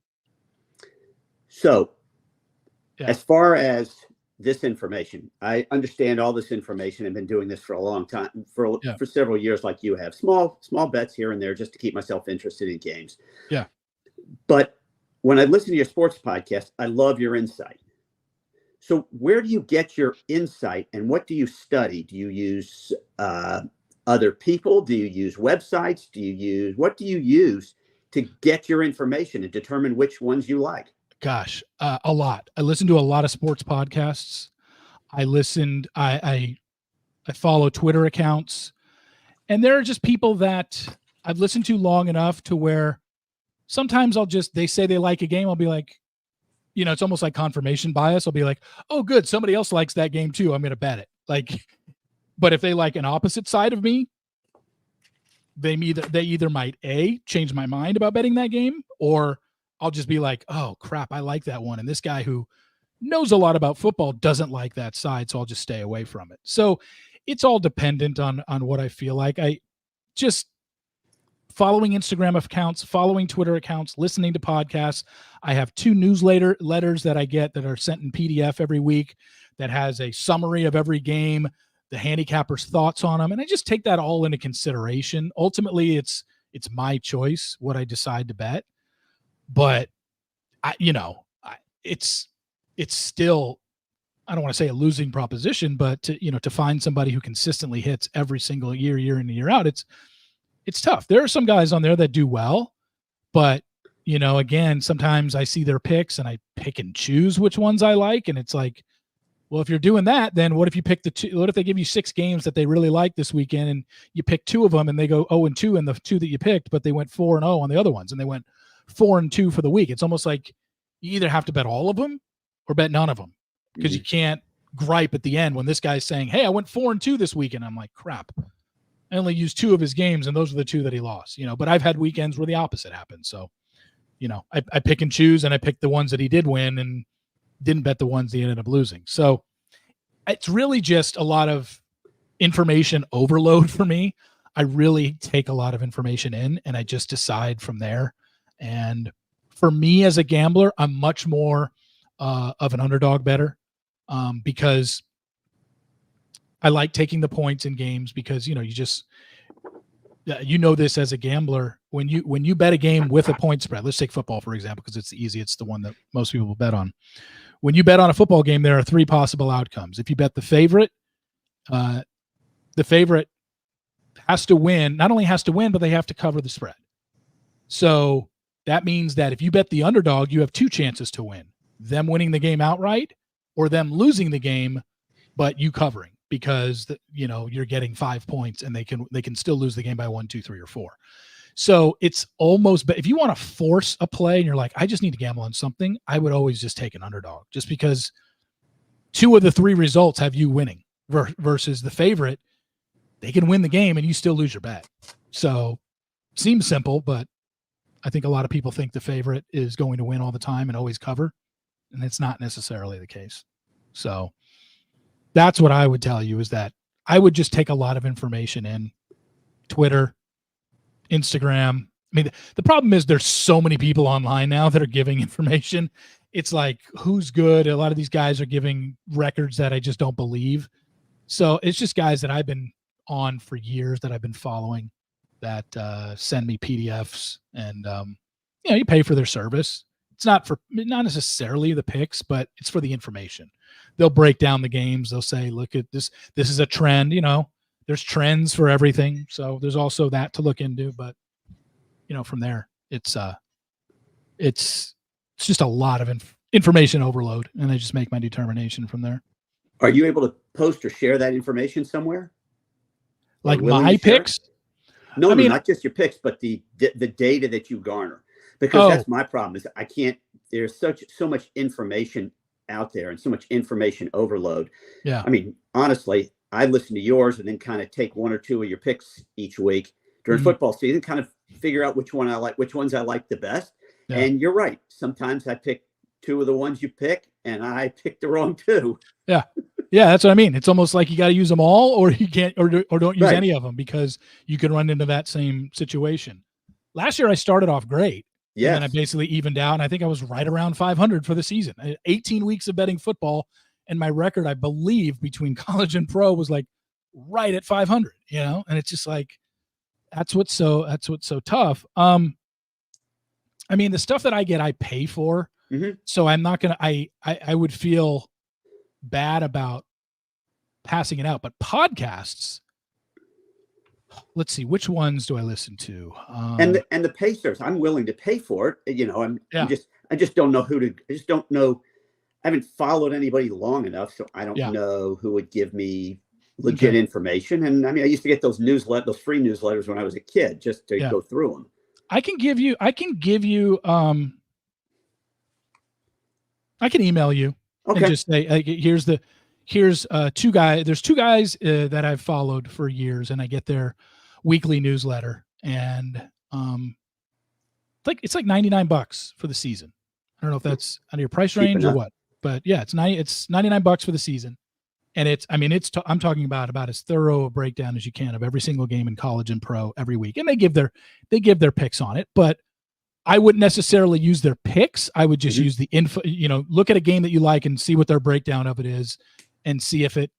So Yeah. as far as this information, I understand all this information. I've been doing this for a long time, for several years, like you have. Small bets here and there just to keep myself interested in games. Yeah. But when I listen to your sports podcast, I love your insight. So where do you get your insight, and what do you study? Do you use other people? Do you use websites? What do you use to get your information and determine which ones you like? Gosh, a lot. I listen to a lot of sports podcasts. I follow Twitter accounts, and there are just people that I've listened to long enough to where sometimes they say they like a game. I'll be like, it's almost like confirmation bias. I'll be like, oh, good, somebody else likes that game too, I'm going to bet it. Like, but if they like an opposite side of me, they either might change my mind about betting that game, or I'll just be like, oh crap, I like that one. And this guy who knows a lot about football doesn't like that side, so I'll just stay away from it. So it's all dependent on what I feel like. I just following Instagram accounts, following Twitter accounts, listening to podcasts. I have 2 letters that I get that are sent in PDF every week that has a summary of every game, the handicapper's thoughts on them. And I just take that all into consideration. Ultimately, it's my choice what I decide to bet. But it's still, I don't want to say a losing proposition, but to find somebody who consistently hits every single year in and year out, it's tough. There are some guys on there that do well, but again, sometimes I see their picks and I pick and choose which ones I like. And it's like, well, if you're doing that, then what if you pick what if they give you 6 games that they really like this weekend and you pick 2 of them and they go 0-2 in the 2 that you picked, but they went 4-0 on the other ones and they went 4-2 for the week. It's almost like you either have to bet all of them or bet none of them, because you can't gripe at the end when this guy's saying, hey, I went 4-2 this weekend. I'm like, crap, I only used 2 of his games and those are the 2 that he lost, but I've had weekends where the opposite happened. So, I pick and choose, and I picked the ones that he did win and didn't bet the ones that he ended up losing. So it's really just a lot of information overload for me. I really take a lot of information in and I just decide from there. And for me as a gambler, I'm much more of an underdog bettor, because I like taking the points in games, because this as a gambler, when you bet a game with a point spread. Let's take football for example, because it's easy. It's the one that most people will bet on. When you bet on a football game, there are 3 possible outcomes. If you bet the favorite has to win. Not only has to win, but they have to cover the spread. So that means that if you bet the underdog, you have 2 chances to win: them winning the game outright, or them losing the game, but you covering, because you're getting 5 points and they can still lose the game by 1, 2, 3, or 4. So it's almost, but if you want to force a play and you're like, I just need to gamble on something, I would always just take an underdog, just because 2 of the 3 results have you winning versus the favorite. They can win the game and you still lose your bet. So seems simple, but I think a lot of people think the favorite is going to win all the time and always cover, and it's not necessarily the case. So that's what I would tell you, is that I would just take a lot of information in Twitter, Instagram. I mean, the problem is there's so many people online now that are giving information. It's like, who's good? A lot of these guys are giving records that I just don't believe. So it's just guys that I've been on for years that I've been following that send me PDFs, and you pay for their service. It's not necessarily the picks, but it's for the information. They'll break down the games. They'll say, look at this. This is a trend. There's trends for everything. So there's also that to look into. But from there, it's just a lot of information overload, and I just make my determination from there. Are you able to post or share that information somewhere? Like my picks? No, not just your picks, but the data that you garner. Because that's my problem, is I can't, there's so much information out there and so much information overload. Yeah. I mean, honestly, I listen to yours and then kind of take 1 or 2 of your picks each week during football season, kind of figure out which ones I like the best. Yeah. And you're right. Sometimes I pick 2 of the ones you pick and I pick the wrong 2. Yeah. Yeah, that's what I mean. It's almost like you got to use them all, or you can't, or don't use Right. any of them, because you can run into that same situation. Last year, I started off great. Yes. And then I basically evened out, and I think I was right around 500 for the season. 18 weeks of betting football, and my record, I believe, between college and pro was like right at 500. And it's just like that's what's so tough. I mean, the stuff that I get, I pay for, so I'm not gonna. I would feel bad about passing it out, but podcasts. Let's see, which ones do I listen to? And the Pacers, I'm willing to pay for it. I just don't know I just don't know. I haven't followed anybody long enough, so I don't know who would give me legit information. And I mean, I used to get those free newsletters when I was a kid, just to go through them. I can email you and just say, here's two guys. There's two guys that I've followed for years, and I get their weekly newsletter, and it's like $99 for the season. I don't know if that's out of your price range or what, but yeah, it's $99 for the season. And I'm talking about as thorough a breakdown as you can of every single game in college and pro every week. And they give their picks on it, but I wouldn't necessarily use their picks. I would just use the info, look at a game that you like and see what their breakdown of it is, and see if it,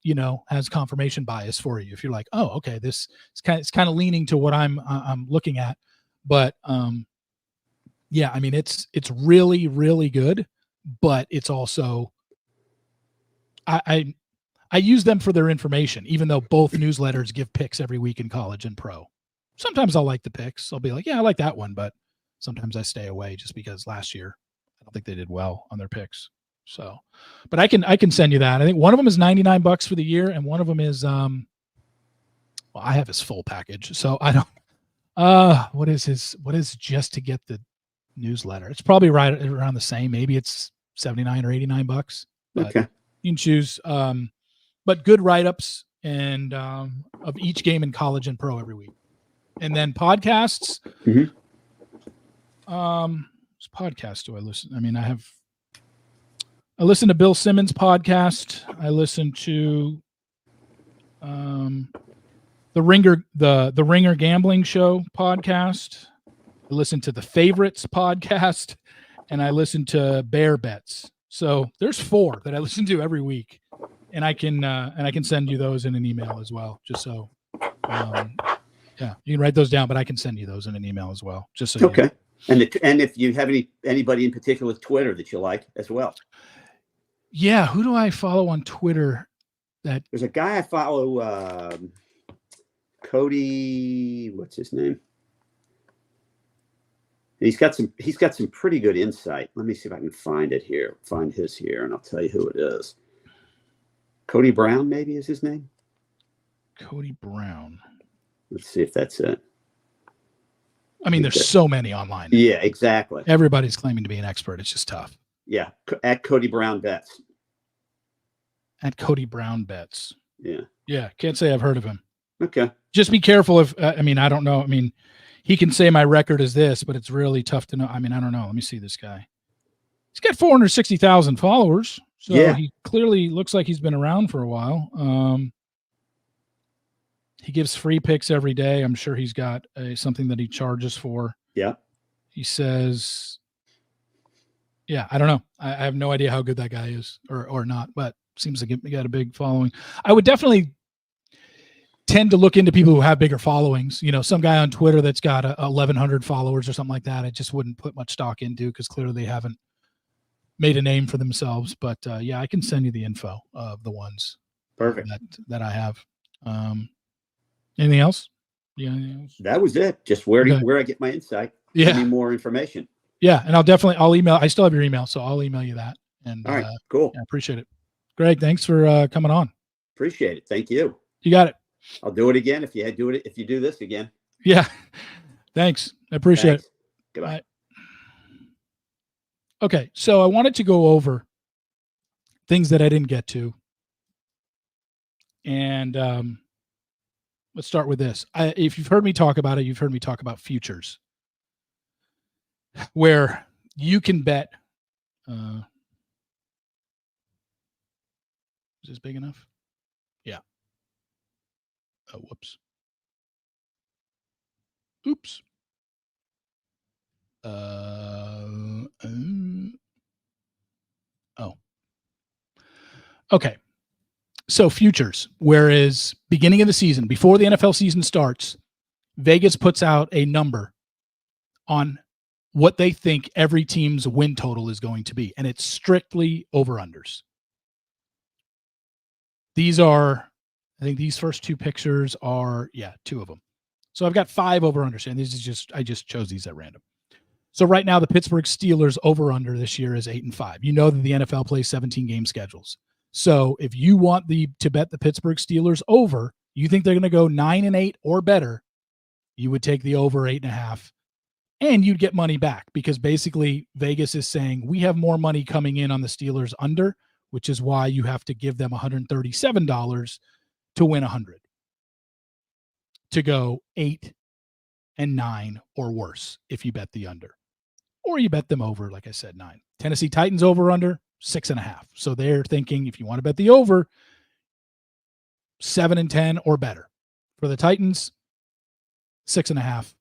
has confirmation bias for you. If you're like, oh, okay, it's kind of leaning to what I'm looking at. But yeah, I mean, it's really, really good, but it's also, I use them for their information, even though both newsletters give picks every week in college and pro. Sometimes I'll like the picks. I'll be like, yeah, I like that one, but sometimes I stay away just because last year I don't think they did well on their picks. So, but I can send you that. I think one of them is $99 for the year, and one of them is I have his full package, so I don't. What is just to get the newsletter? It's probably right around the same. Maybe it's $79 or $89. But you can choose. But good write-ups and of each game in college and pro every week, and then podcasts. What podcast do I listen? I mean, I listen to Bill Simmons' podcast. I listen to the Ringer Gambling Show podcast. I listen to the Favorites podcast, and I listen to Bear Bets. So there's 4 that I listen to every week, and I can send you those in an email as well, just so. Yeah, you can write those down, but I can send you those in an email as well, just so. Okay. And if you have anybody in particular with Twitter that you like as well. Yeah, who do I follow on Twitter? There's a guy I follow, Cody. What's his name? He's got some pretty good insight. Let me see if I can find his here, and I'll tell you who it is. Cody Brown, maybe, is his name. Cody Brown. Let's see if that's it. I mean, there's so many online. Yeah, exactly. Everybody's claiming to be an expert. It's just tough. Yeah, at Cody Brown Bets. At Cody Brown Bets. Yeah. Yeah, can't say I've heard of him. Okay. Just be careful if I don't know. I mean, he can say my record is this, but it's really tough to know. I mean, I don't know. Let me see this guy. He's got 460,000 followers, so he clearly looks like he's been around for a while. He gives free picks every day. I'm sure he's got something that he charges for. Yeah. He says, yeah, I don't know. I have no idea how good that guy is or not, but seems like he got a big following. I would definitely tend to look into people who have bigger followings. Some guy on Twitter that's got 1,100 followers or something like that. I just wouldn't put much stock into, because clearly they haven't made a name for themselves. But yeah, I can send you the info of the ones. Perfect. That I have. Anything else? Yeah. That was it. Just where I get my insight. Yeah. Give me more information. Yeah. And I'll email. I still have your email, so I'll email you that. And all right, cool. I appreciate it. Greg, thanks for coming on. Appreciate it. Thank you. You got it. I'll do it again if you do this again. Yeah. Thanks. I appreciate it. Goodbye. Bye. Okay. So I wanted to go over things that I didn't get to. And let's start with this. If you've heard me talk about it, you've heard me talk about futures, where you can bet Is this big enough? Yeah. Oh, whoops. Oops. Oh. Okay. So futures, whereas beginning of the season, before the NFL season starts, Vegas puts out a number on what they think every team's win total is going to be, and it's strictly over-unders. These are, I think these first two pictures are, two of them. So I've got 5 over-unders, and I just chose these at random. So right now, the Pittsburgh Steelers over-under this year is 8-5. You know that the NFL plays 17-game schedules. So if you want to bet the Pittsburgh Steelers over, you think they're going to go 9-8 or better, you would take the over 8.5, and you'd get money back because basically Vegas is saying we have more money coming in on the Steelers under, which is why you have to give them $137 to win 100 to go 8-9 or worse if you bet the under, or you bet them over. Like I said, 9. Tennessee Titans over under 6.5. So they're thinking if you want to bet the over, 7-10 or better. For the Titans, 6.5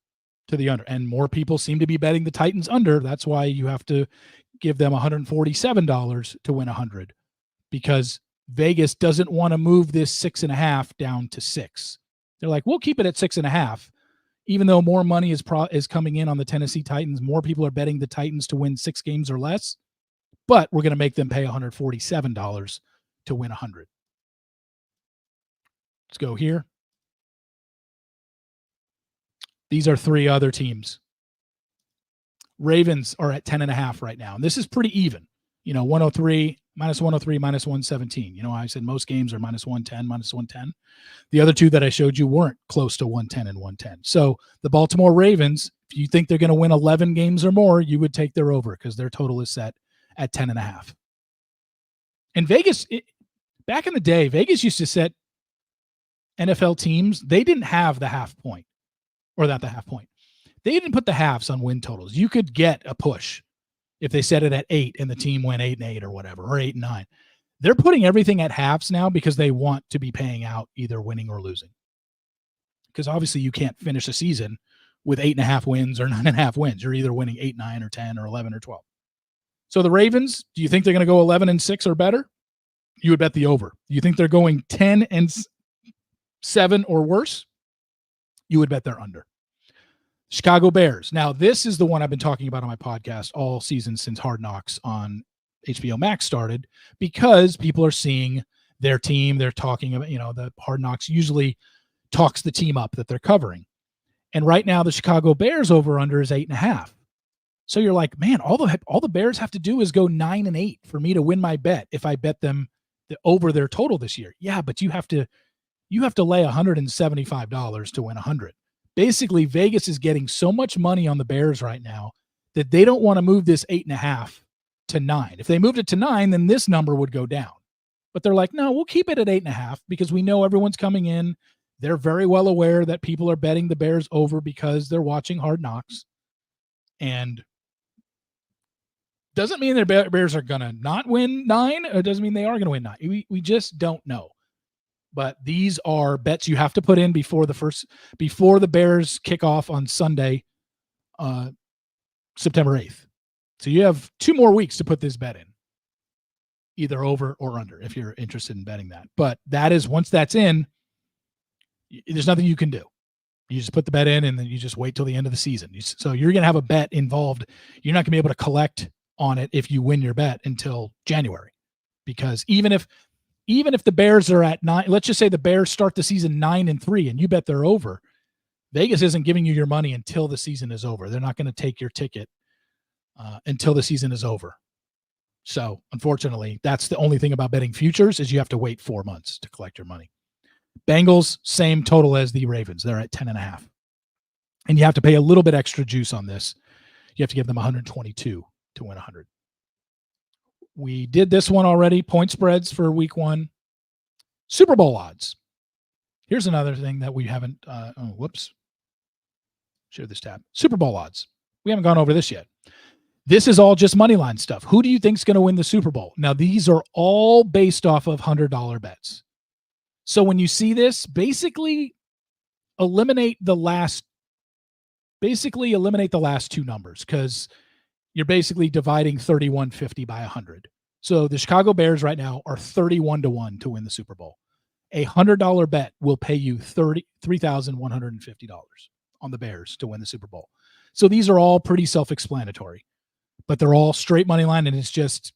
to the under. And more people seem to be betting the Titans under. That's why you have to give them $147 to win 100, because Vegas doesn't want to move this 6.5 down to 6. They're like, we'll keep it at 6.5, even though more money is coming in on the Tennessee Titans. More people are betting the Titans to win 6 games or less, but we're going to make them pay $147 to win 100. Let's go here. These are 3 other teams. Ravens are at 10.5 right now. And this is pretty even. 103, minus 103, minus 117. I said most games are minus 110, minus 110. The other 2 that I showed you weren't close to 110 and 110. So the Baltimore Ravens, if you think they're going to win 11 games or more, you would take their over because their total is set at 10.5. And Vegas, back in the day, Vegas used to set NFL teams. They didn't have the half point, or not the half point. They didn't put the halves on win totals. You could get a push if they set it at 8 and the team went 8-8 or whatever, or 8-9. They're putting everything at halves now because they want to be paying out either winning or losing. Because obviously you can't finish a season with 8.5 wins or 9.5 wins. You're either winning 8, 9, or 10, or 11 or 12. So the Ravens, do you think they're going to go 11-6 or better? You would bet the over. You think they're going 10-7 or worse? You would bet they're under. Chicago Bears. Now, this is the one I've been talking about on my podcast all season since Hard Knocks on HBO Max started, because people are seeing their team. They're talking about, the Hard Knocks usually talks the team up that they're covering. And right now, the Chicago Bears over-under is 8.5. So you're like, man, all the Bears have to do is go 9-8 for me to win my bet if I bet them over their total this year. Yeah, but you have to lay $175 to win 100. Basically, Vegas is getting so much money on the Bears right now that they don't want to move this 8.5 to 9. If they moved it to 9, then this number would go down. But they're like, no, we'll keep it at 8.5 because we know everyone's coming in. They're very well aware that people are betting the Bears over because they're watching Hard Knocks. And doesn't mean the Bears are going to not win 9. It doesn't mean they are going to win 9. We just don't know. But these are bets you have to put in before the Bears kick off on Sunday, September 8th. So you have 2 more weeks to put this bet in, either over or under, if you're interested in betting that. But that is, once that's in, there's nothing you can do. You just put the bet in and then you just wait till the end of the season. So you're going to have a bet involved. You're not going to be able to collect on it if you win your bet until January, because even if the Bears are at 9, let's just say the Bears start the season 9-3 and you bet they're over, Vegas isn't giving you your money until the season is over. They're not going to take your ticket until the season is over. So unfortunately, that's the only thing about betting futures, is you have to wait 4 months to collect your money. Bengals, same total as the Ravens. They're at 10.5. And you have to pay a little bit extra juice on this. You have to give them 122 to win 100. We did this one already. Point spreads for week 1. Super Bowl odds. Here's another thing that we haven't, share this tab. Super Bowl odds. We haven't gone over this yet. This is all just money line stuff. Who do you think is going to win the Super Bowl? Now, these are all based off of $100 bets. So when you see this, basically eliminate the last two numbers, because you're basically dividing 3150 by 100. So the Chicago Bears right now are 31-1 to win the Super Bowl. A $100 bet will pay you $3,150 on the Bears to win the Super Bowl. So these are all pretty self-explanatory, but they're all straight money line, and it's just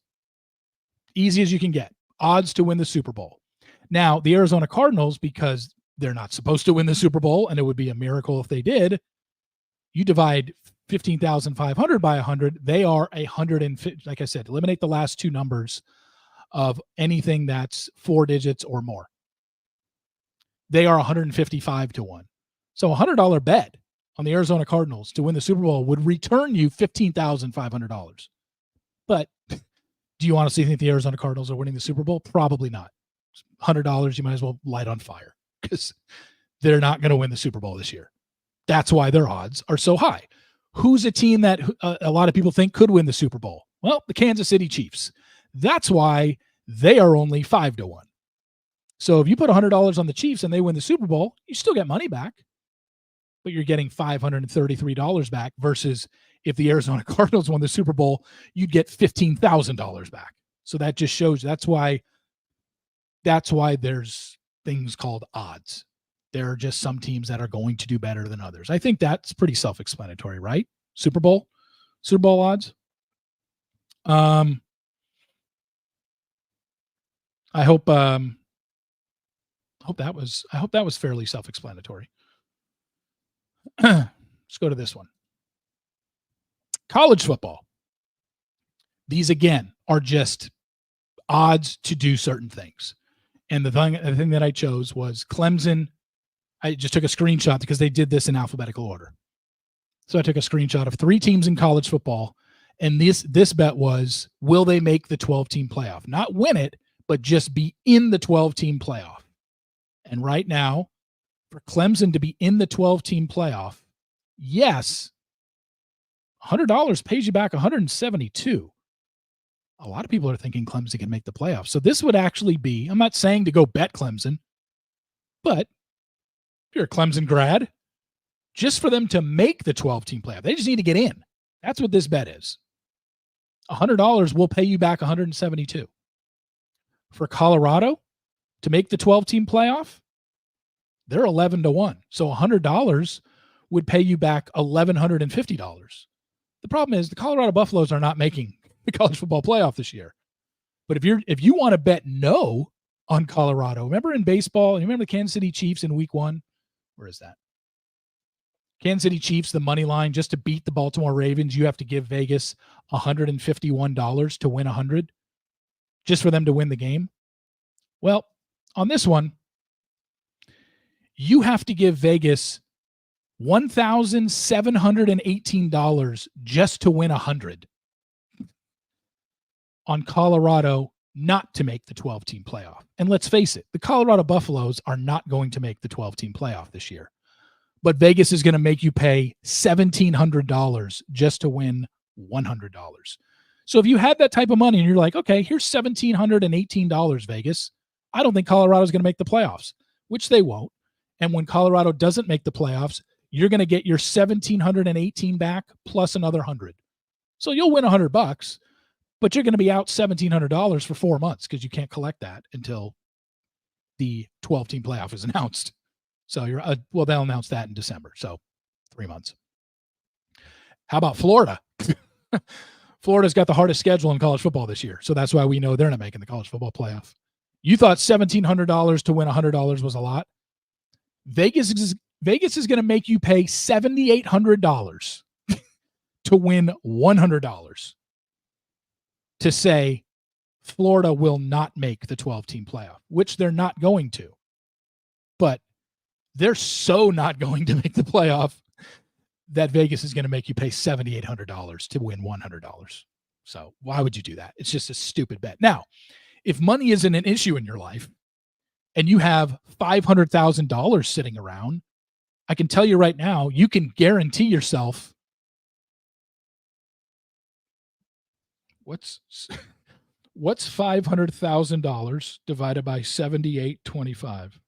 easy as you can get. Odds to win the Super Bowl. Now, the Arizona Cardinals, because they're not supposed to win the Super Bowl, and it would be a miracle if they did, you divide 15,500 by 100, they are 150. Like I said, eliminate the last two numbers of anything that's 4 digits or more. They are 155-1. So a $100 bet on the Arizona Cardinals to win the Super Bowl would return you $15,500. But do you honestly think the Arizona Cardinals are winning the Super Bowl? Probably not. $100, you might as well light on fire, because they're not going to win the Super Bowl this year. That's why their odds are so high. Who's a team that a lot of people think could win the Super Bowl? Well, the Kansas City Chiefs. That's why they are only 5-1. So if you put $100 on the Chiefs and they win the Super Bowl, you still get money back, but you're getting $533 back, versus if the Arizona Cardinals won the Super Bowl, you'd get $15,000 back. So that just shows that's why there's things called odds. There are just some teams that are going to do better than others. I think that's pretty self-explanatory, right? Super Bowl odds. I hope that was fairly self-explanatory. Let's go to this one. College football. These again are just odds to do certain things. And the thing that I chose was Clemson. I just took a screenshot because they did this in alphabetical order. So I took a screenshot of 3 teams in college football, and this bet was, will they make the 12-team playoff? Not win it, but just be in the 12-team playoff. And right now, for Clemson to be in the 12-team playoff, yes, $100 pays you back $172. A lot of people are thinking Clemson can make the playoffs. So this would actually be, I'm not saying to go bet Clemson, but if you're a Clemson grad, just for them to make the 12-team playoff, they just need to get in. That's what this bet is. $100 will pay you back $172. For Colorado to make the 12-team playoff, they're 11-1. So $100 would pay you back $1,150. The problem is the Colorado Buffaloes are not making the college football playoff this year. But if you want to bet no on Colorado, remember in baseball, you remember the Kansas City Chiefs in week 1? Where is that? Kansas City Chiefs, the money line, just to beat the Baltimore Ravens, you have to give Vegas $151 to win 100 just for them to win the game. Well, on this one, you have to give Vegas $1,718 just to win 100 on Colorado not to make the 12-team playoff. And let's face it, the Colorado Buffaloes are not going to make the 12-team playoff this year. But Vegas is going to make you pay $1,700 just to win $100. So if you had that type of money and you're like, okay, here's $1,718, Vegas, I don't think Colorado's going to make the playoffs, which they won't. And when Colorado doesn't make the playoffs, you're going to get your $1,718 back plus another 100. So you'll win $100, but you're going to be out $1,700 for 4 months because you can't collect that until the 12-team playoff is announced. So they'll announce that in December. So 3 months. How about Florida? Florida's got the hardest schedule in college football this year. So that's why we know they're not making the college football playoff. You thought $1,700 to win $100 was a lot. Vegas is going to make you pay $7,800 to win $100 to say Florida will not make the 12-team playoff, which they're not going to. But they're so not going to make the playoff that Vegas is going to make you pay $7,800 to win $100. So why would you do that? It's just a stupid bet. Now, if money isn't an issue in your life and you have $500,000 sitting around, I can tell you right now, you can guarantee yourself What's $500,000 divided by 7825?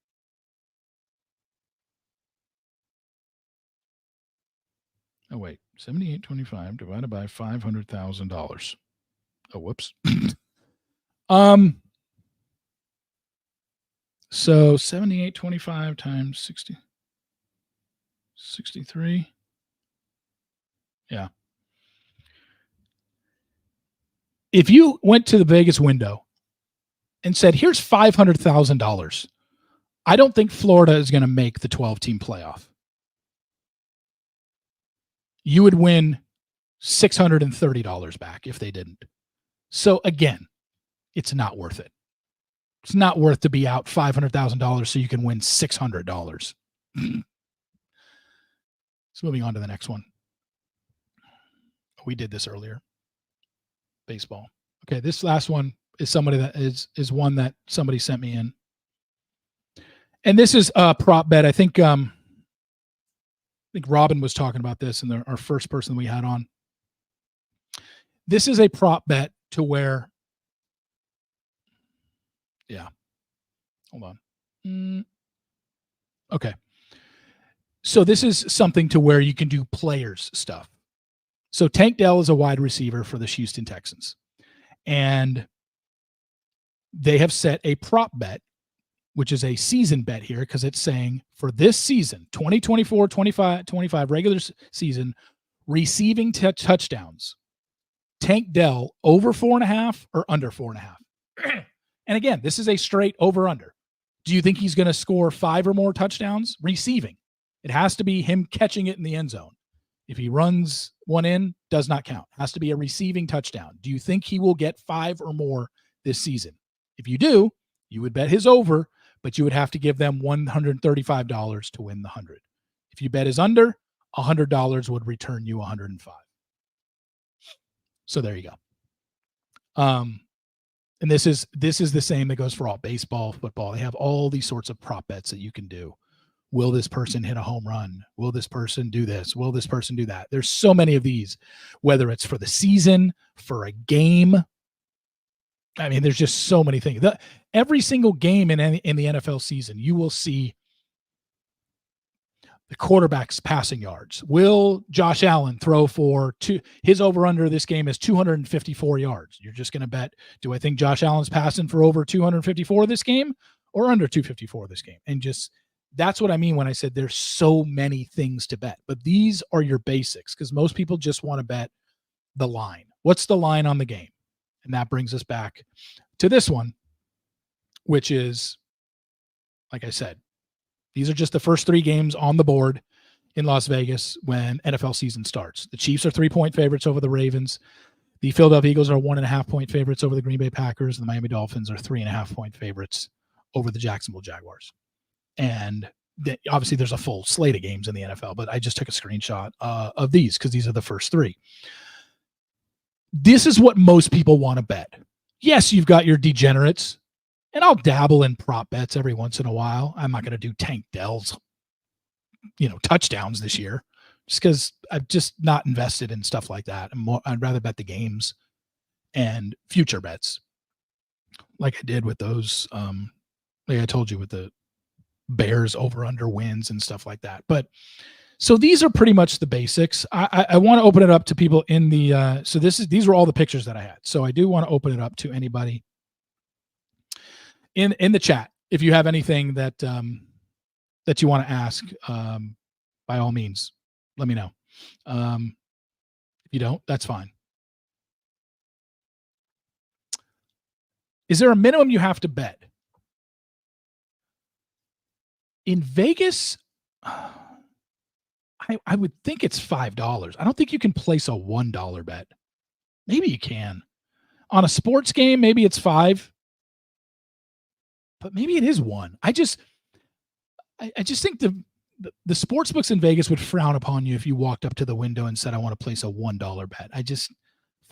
Oh, wait. 7825 divided by $500,000. Oh, whoops. So 7825 times 63. Yeah. If you went to the Vegas window and said, here's $500,000, I don't think Florida is going to make the 12-team playoff. You would win $630 back if they didn't. So again, it's not worth it. It's not worth to be out $500,000 so you can win $600. So moving on to the next one. We did this earlier. Baseball. Okay, this last one is somebody that is one that somebody sent me in. And this is a prop bet. I think Robin was talking about this in our first person we had on. This is a prop bet to where, yeah, hold on. Okay. So this is something to where you can do players stuff. So Tank Dell is a wide receiver for the Houston Texans. And they have set a prop bet, which is a season bet here, because it's saying for this season, 2024-25 regular season, receiving touchdowns, Tank Dell over 4.5 or under 4.5. And again, this is a straight over-under. Do you think he's going to score 5 or more touchdowns receiving? It has to be him catching it in the end zone. If he runs one in, does not count. Has to be a receiving touchdown. Do you think he will get 5 or more this season? If you do, you would bet his over, but you would have to give them $135 to win the 100. If you bet his under, $100 would return you 105. So there you go. And this is the same that goes for all baseball, football. They have all these sorts of prop bets that you can do. Will this person hit a home run? Will this person do this? Will this person do that? There's so many of these, whether it's for the season, for a game. I mean, there's just so many things. Every single game in the NFL season, you will see the quarterback's passing yards. Will Josh Allen throw for his over-under this game is 254 yards. You're just going to bet, do I think Josh Allen's passing for over 254 this game or under 254 this game? And just, that's what I mean when I said there's so many things to bet. But these are your basics, because most people just want to bet the line. What's the line on the game? And that brings us back to this one, which is, like I said, these are just the first 3 games on the board in Las Vegas when NFL season starts. The Chiefs are 3-point favorites over the Ravens. The Philadelphia Eagles are 1.5-point favorites over the Green Bay Packers. And the Miami Dolphins are 3.5-point favorites over the Jacksonville Jaguars. And obviously there's a full slate of games in the NFL, but I just took a screenshot of these because these are the first 3. This is what most people want to bet. Yes, you've got your degenerates, and I'll dabble in prop bets every once in a while. I'm not going to do Tank Dell's, touchdowns this year just because I've just not invested in stuff like that. I'd rather bet the games and future bets like I did with those, like I told you, with the Bears over under wins and stuff like that. But so these are pretty much the basics. I want to open it up to people in the, so these were all the pictures that I had. So I do want to open it up to anybody in the chat. If you have anything that you want to ask, by all means, let me know. If you don't, that's fine. Is there a minimum you have to bet? In Vegas, I would think it's $5. I don't think you can place a $1 bet. Maybe you can. On a sports game, maybe it's $5. But maybe it is $1. I just think the sports books in Vegas would frown upon you if you walked up to the window and said, I want to place a $1 bet.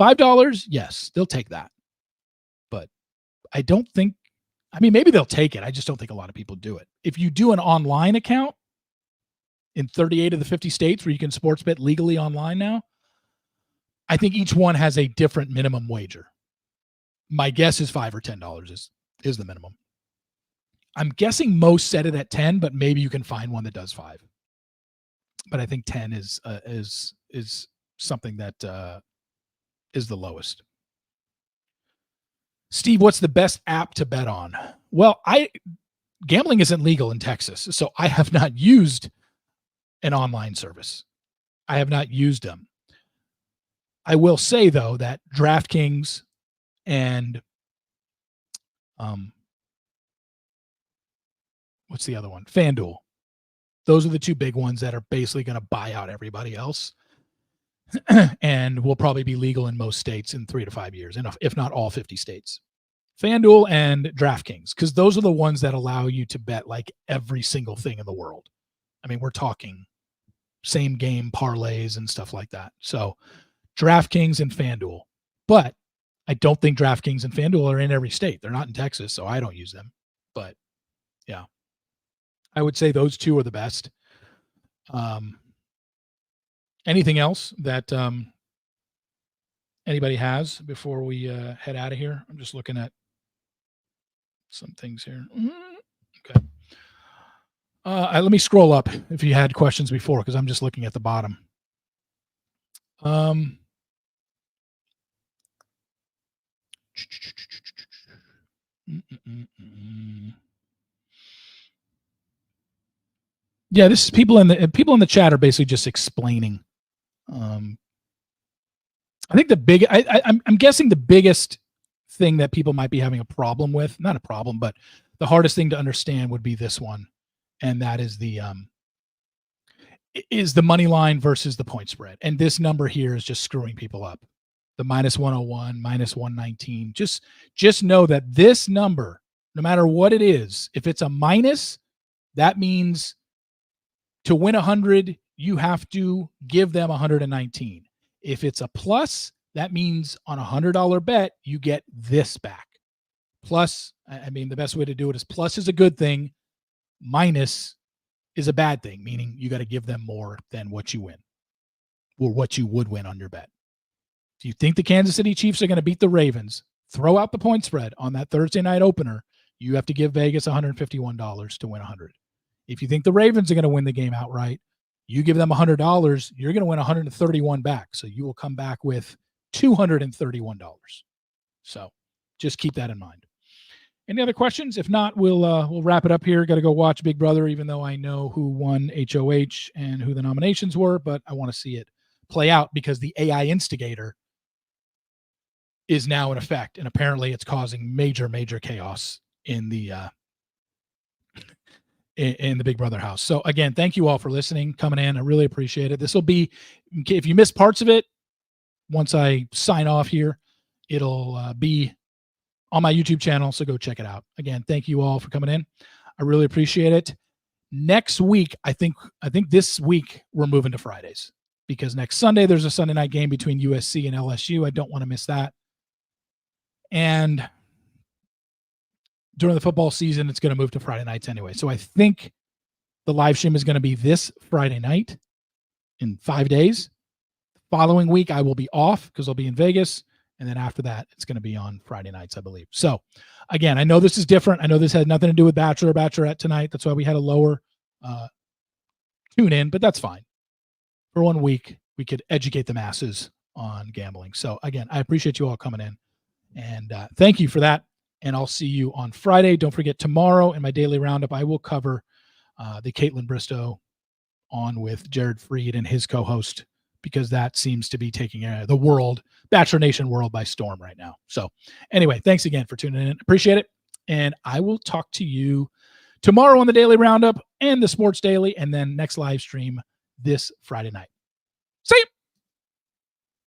$5, yes, they'll take that. But I don't think, maybe they'll take it. I just don't think a lot of people do it. If you do an online account in 38 of the 50 states where you can sports bet legally online now, I think each one has a different minimum wager. My guess is $5 or $10 is the minimum. I'm guessing most set it at 10, but maybe you can find one that does 5. But I think 10 is something that is the lowest. Steve, what's the best app to bet on? Well, gambling isn't legal in Texas, so I have not used an online service. I have not used them. I will say, though, that DraftKings and what's the other one? FanDuel. Those are the two big ones that are basically going to buy out everybody else and will probably be legal in most states in 3 to 5 years, and if not all 50 states. FanDuel and DraftKings, because those are the ones that allow you to bet like every single thing in the world. I mean, we're talking same game parlays and stuff like that. So DraftKings and FanDuel. But I don't think DraftKings and FanDuel are in every state. They're not in Texas, so I don't use them. But yeah, I would say those two are the best. Anything else that anybody has before we head out of here? I'm just looking at some things here. Okay. Let me scroll up if you had questions before, because I'm just looking at the bottom. Yeah, this is people in the chat are basically just explaining. I think I'm guessing the biggest thing that people might be having a problem with, not a problem, but the hardest thing to understand would be this one, and that is the money line versus the point spread. And this number here is just screwing people up. The -101, -119. Just know that this number, no matter what it is, if it's a minus, that means to win 100, you have to give them 119. If it's a plus, that means on a $100 bet, you get this back. Plus, I mean, the best way to do it is plus is a good thing. Minus is a bad thing, meaning you got to give them more than what you win or what you would win on your bet. If you think the Kansas City Chiefs are going to beat the Ravens, throw out the point spread on that Thursday night opener. You have to give Vegas $151 to win 100. If you think the Ravens are going to win the game outright, you give them $100, you're going to win 131 back. So you will come back with $231. So just keep that in mind. Any other questions? If not, we'll wrap it up here. Got to go watch Big Brother, even though I know who won HOH and who the nominations were, but I want to see it play out because the AI instigator is now in effect, and apparently it's causing major chaos in the Big Brother house. So again, thank you all for listening, coming in. I really appreciate it. This will be, if you missed parts of it, once I sign off here, it'll be on my YouTube channel, so go check it out. Again, thank you all for coming in. I really appreciate it. Next week, I think this week we're moving to Fridays because next Sunday there's a Sunday night game between USC and LSU. I don't want to miss that. And during the football season, it's going to move to Friday nights anyway. So I think the live stream is going to be this Friday night in 5 days. Following week, I will be off because I'll be in Vegas. And then after that, it's going to be on Friday nights, I believe. So again, I know this is different. I know this had nothing to do with Bachelor or Bachelorette tonight. That's why we had a lower tune in, but that's fine. For 1 week, we could educate the masses on gambling. So again, I appreciate you all coming in. And thank you for that. And I'll see you on Friday. Don't forget, tomorrow in my daily roundup, I will cover the Caitlin Bristow on with Jared Freed and his co-host, because that seems to be taking the world, Bachelor Nation world, by storm right now. So anyway, thanks again for tuning in. Appreciate it. And I will talk to you tomorrow on the daily roundup and the sports daily, and then next live stream this Friday night. See you.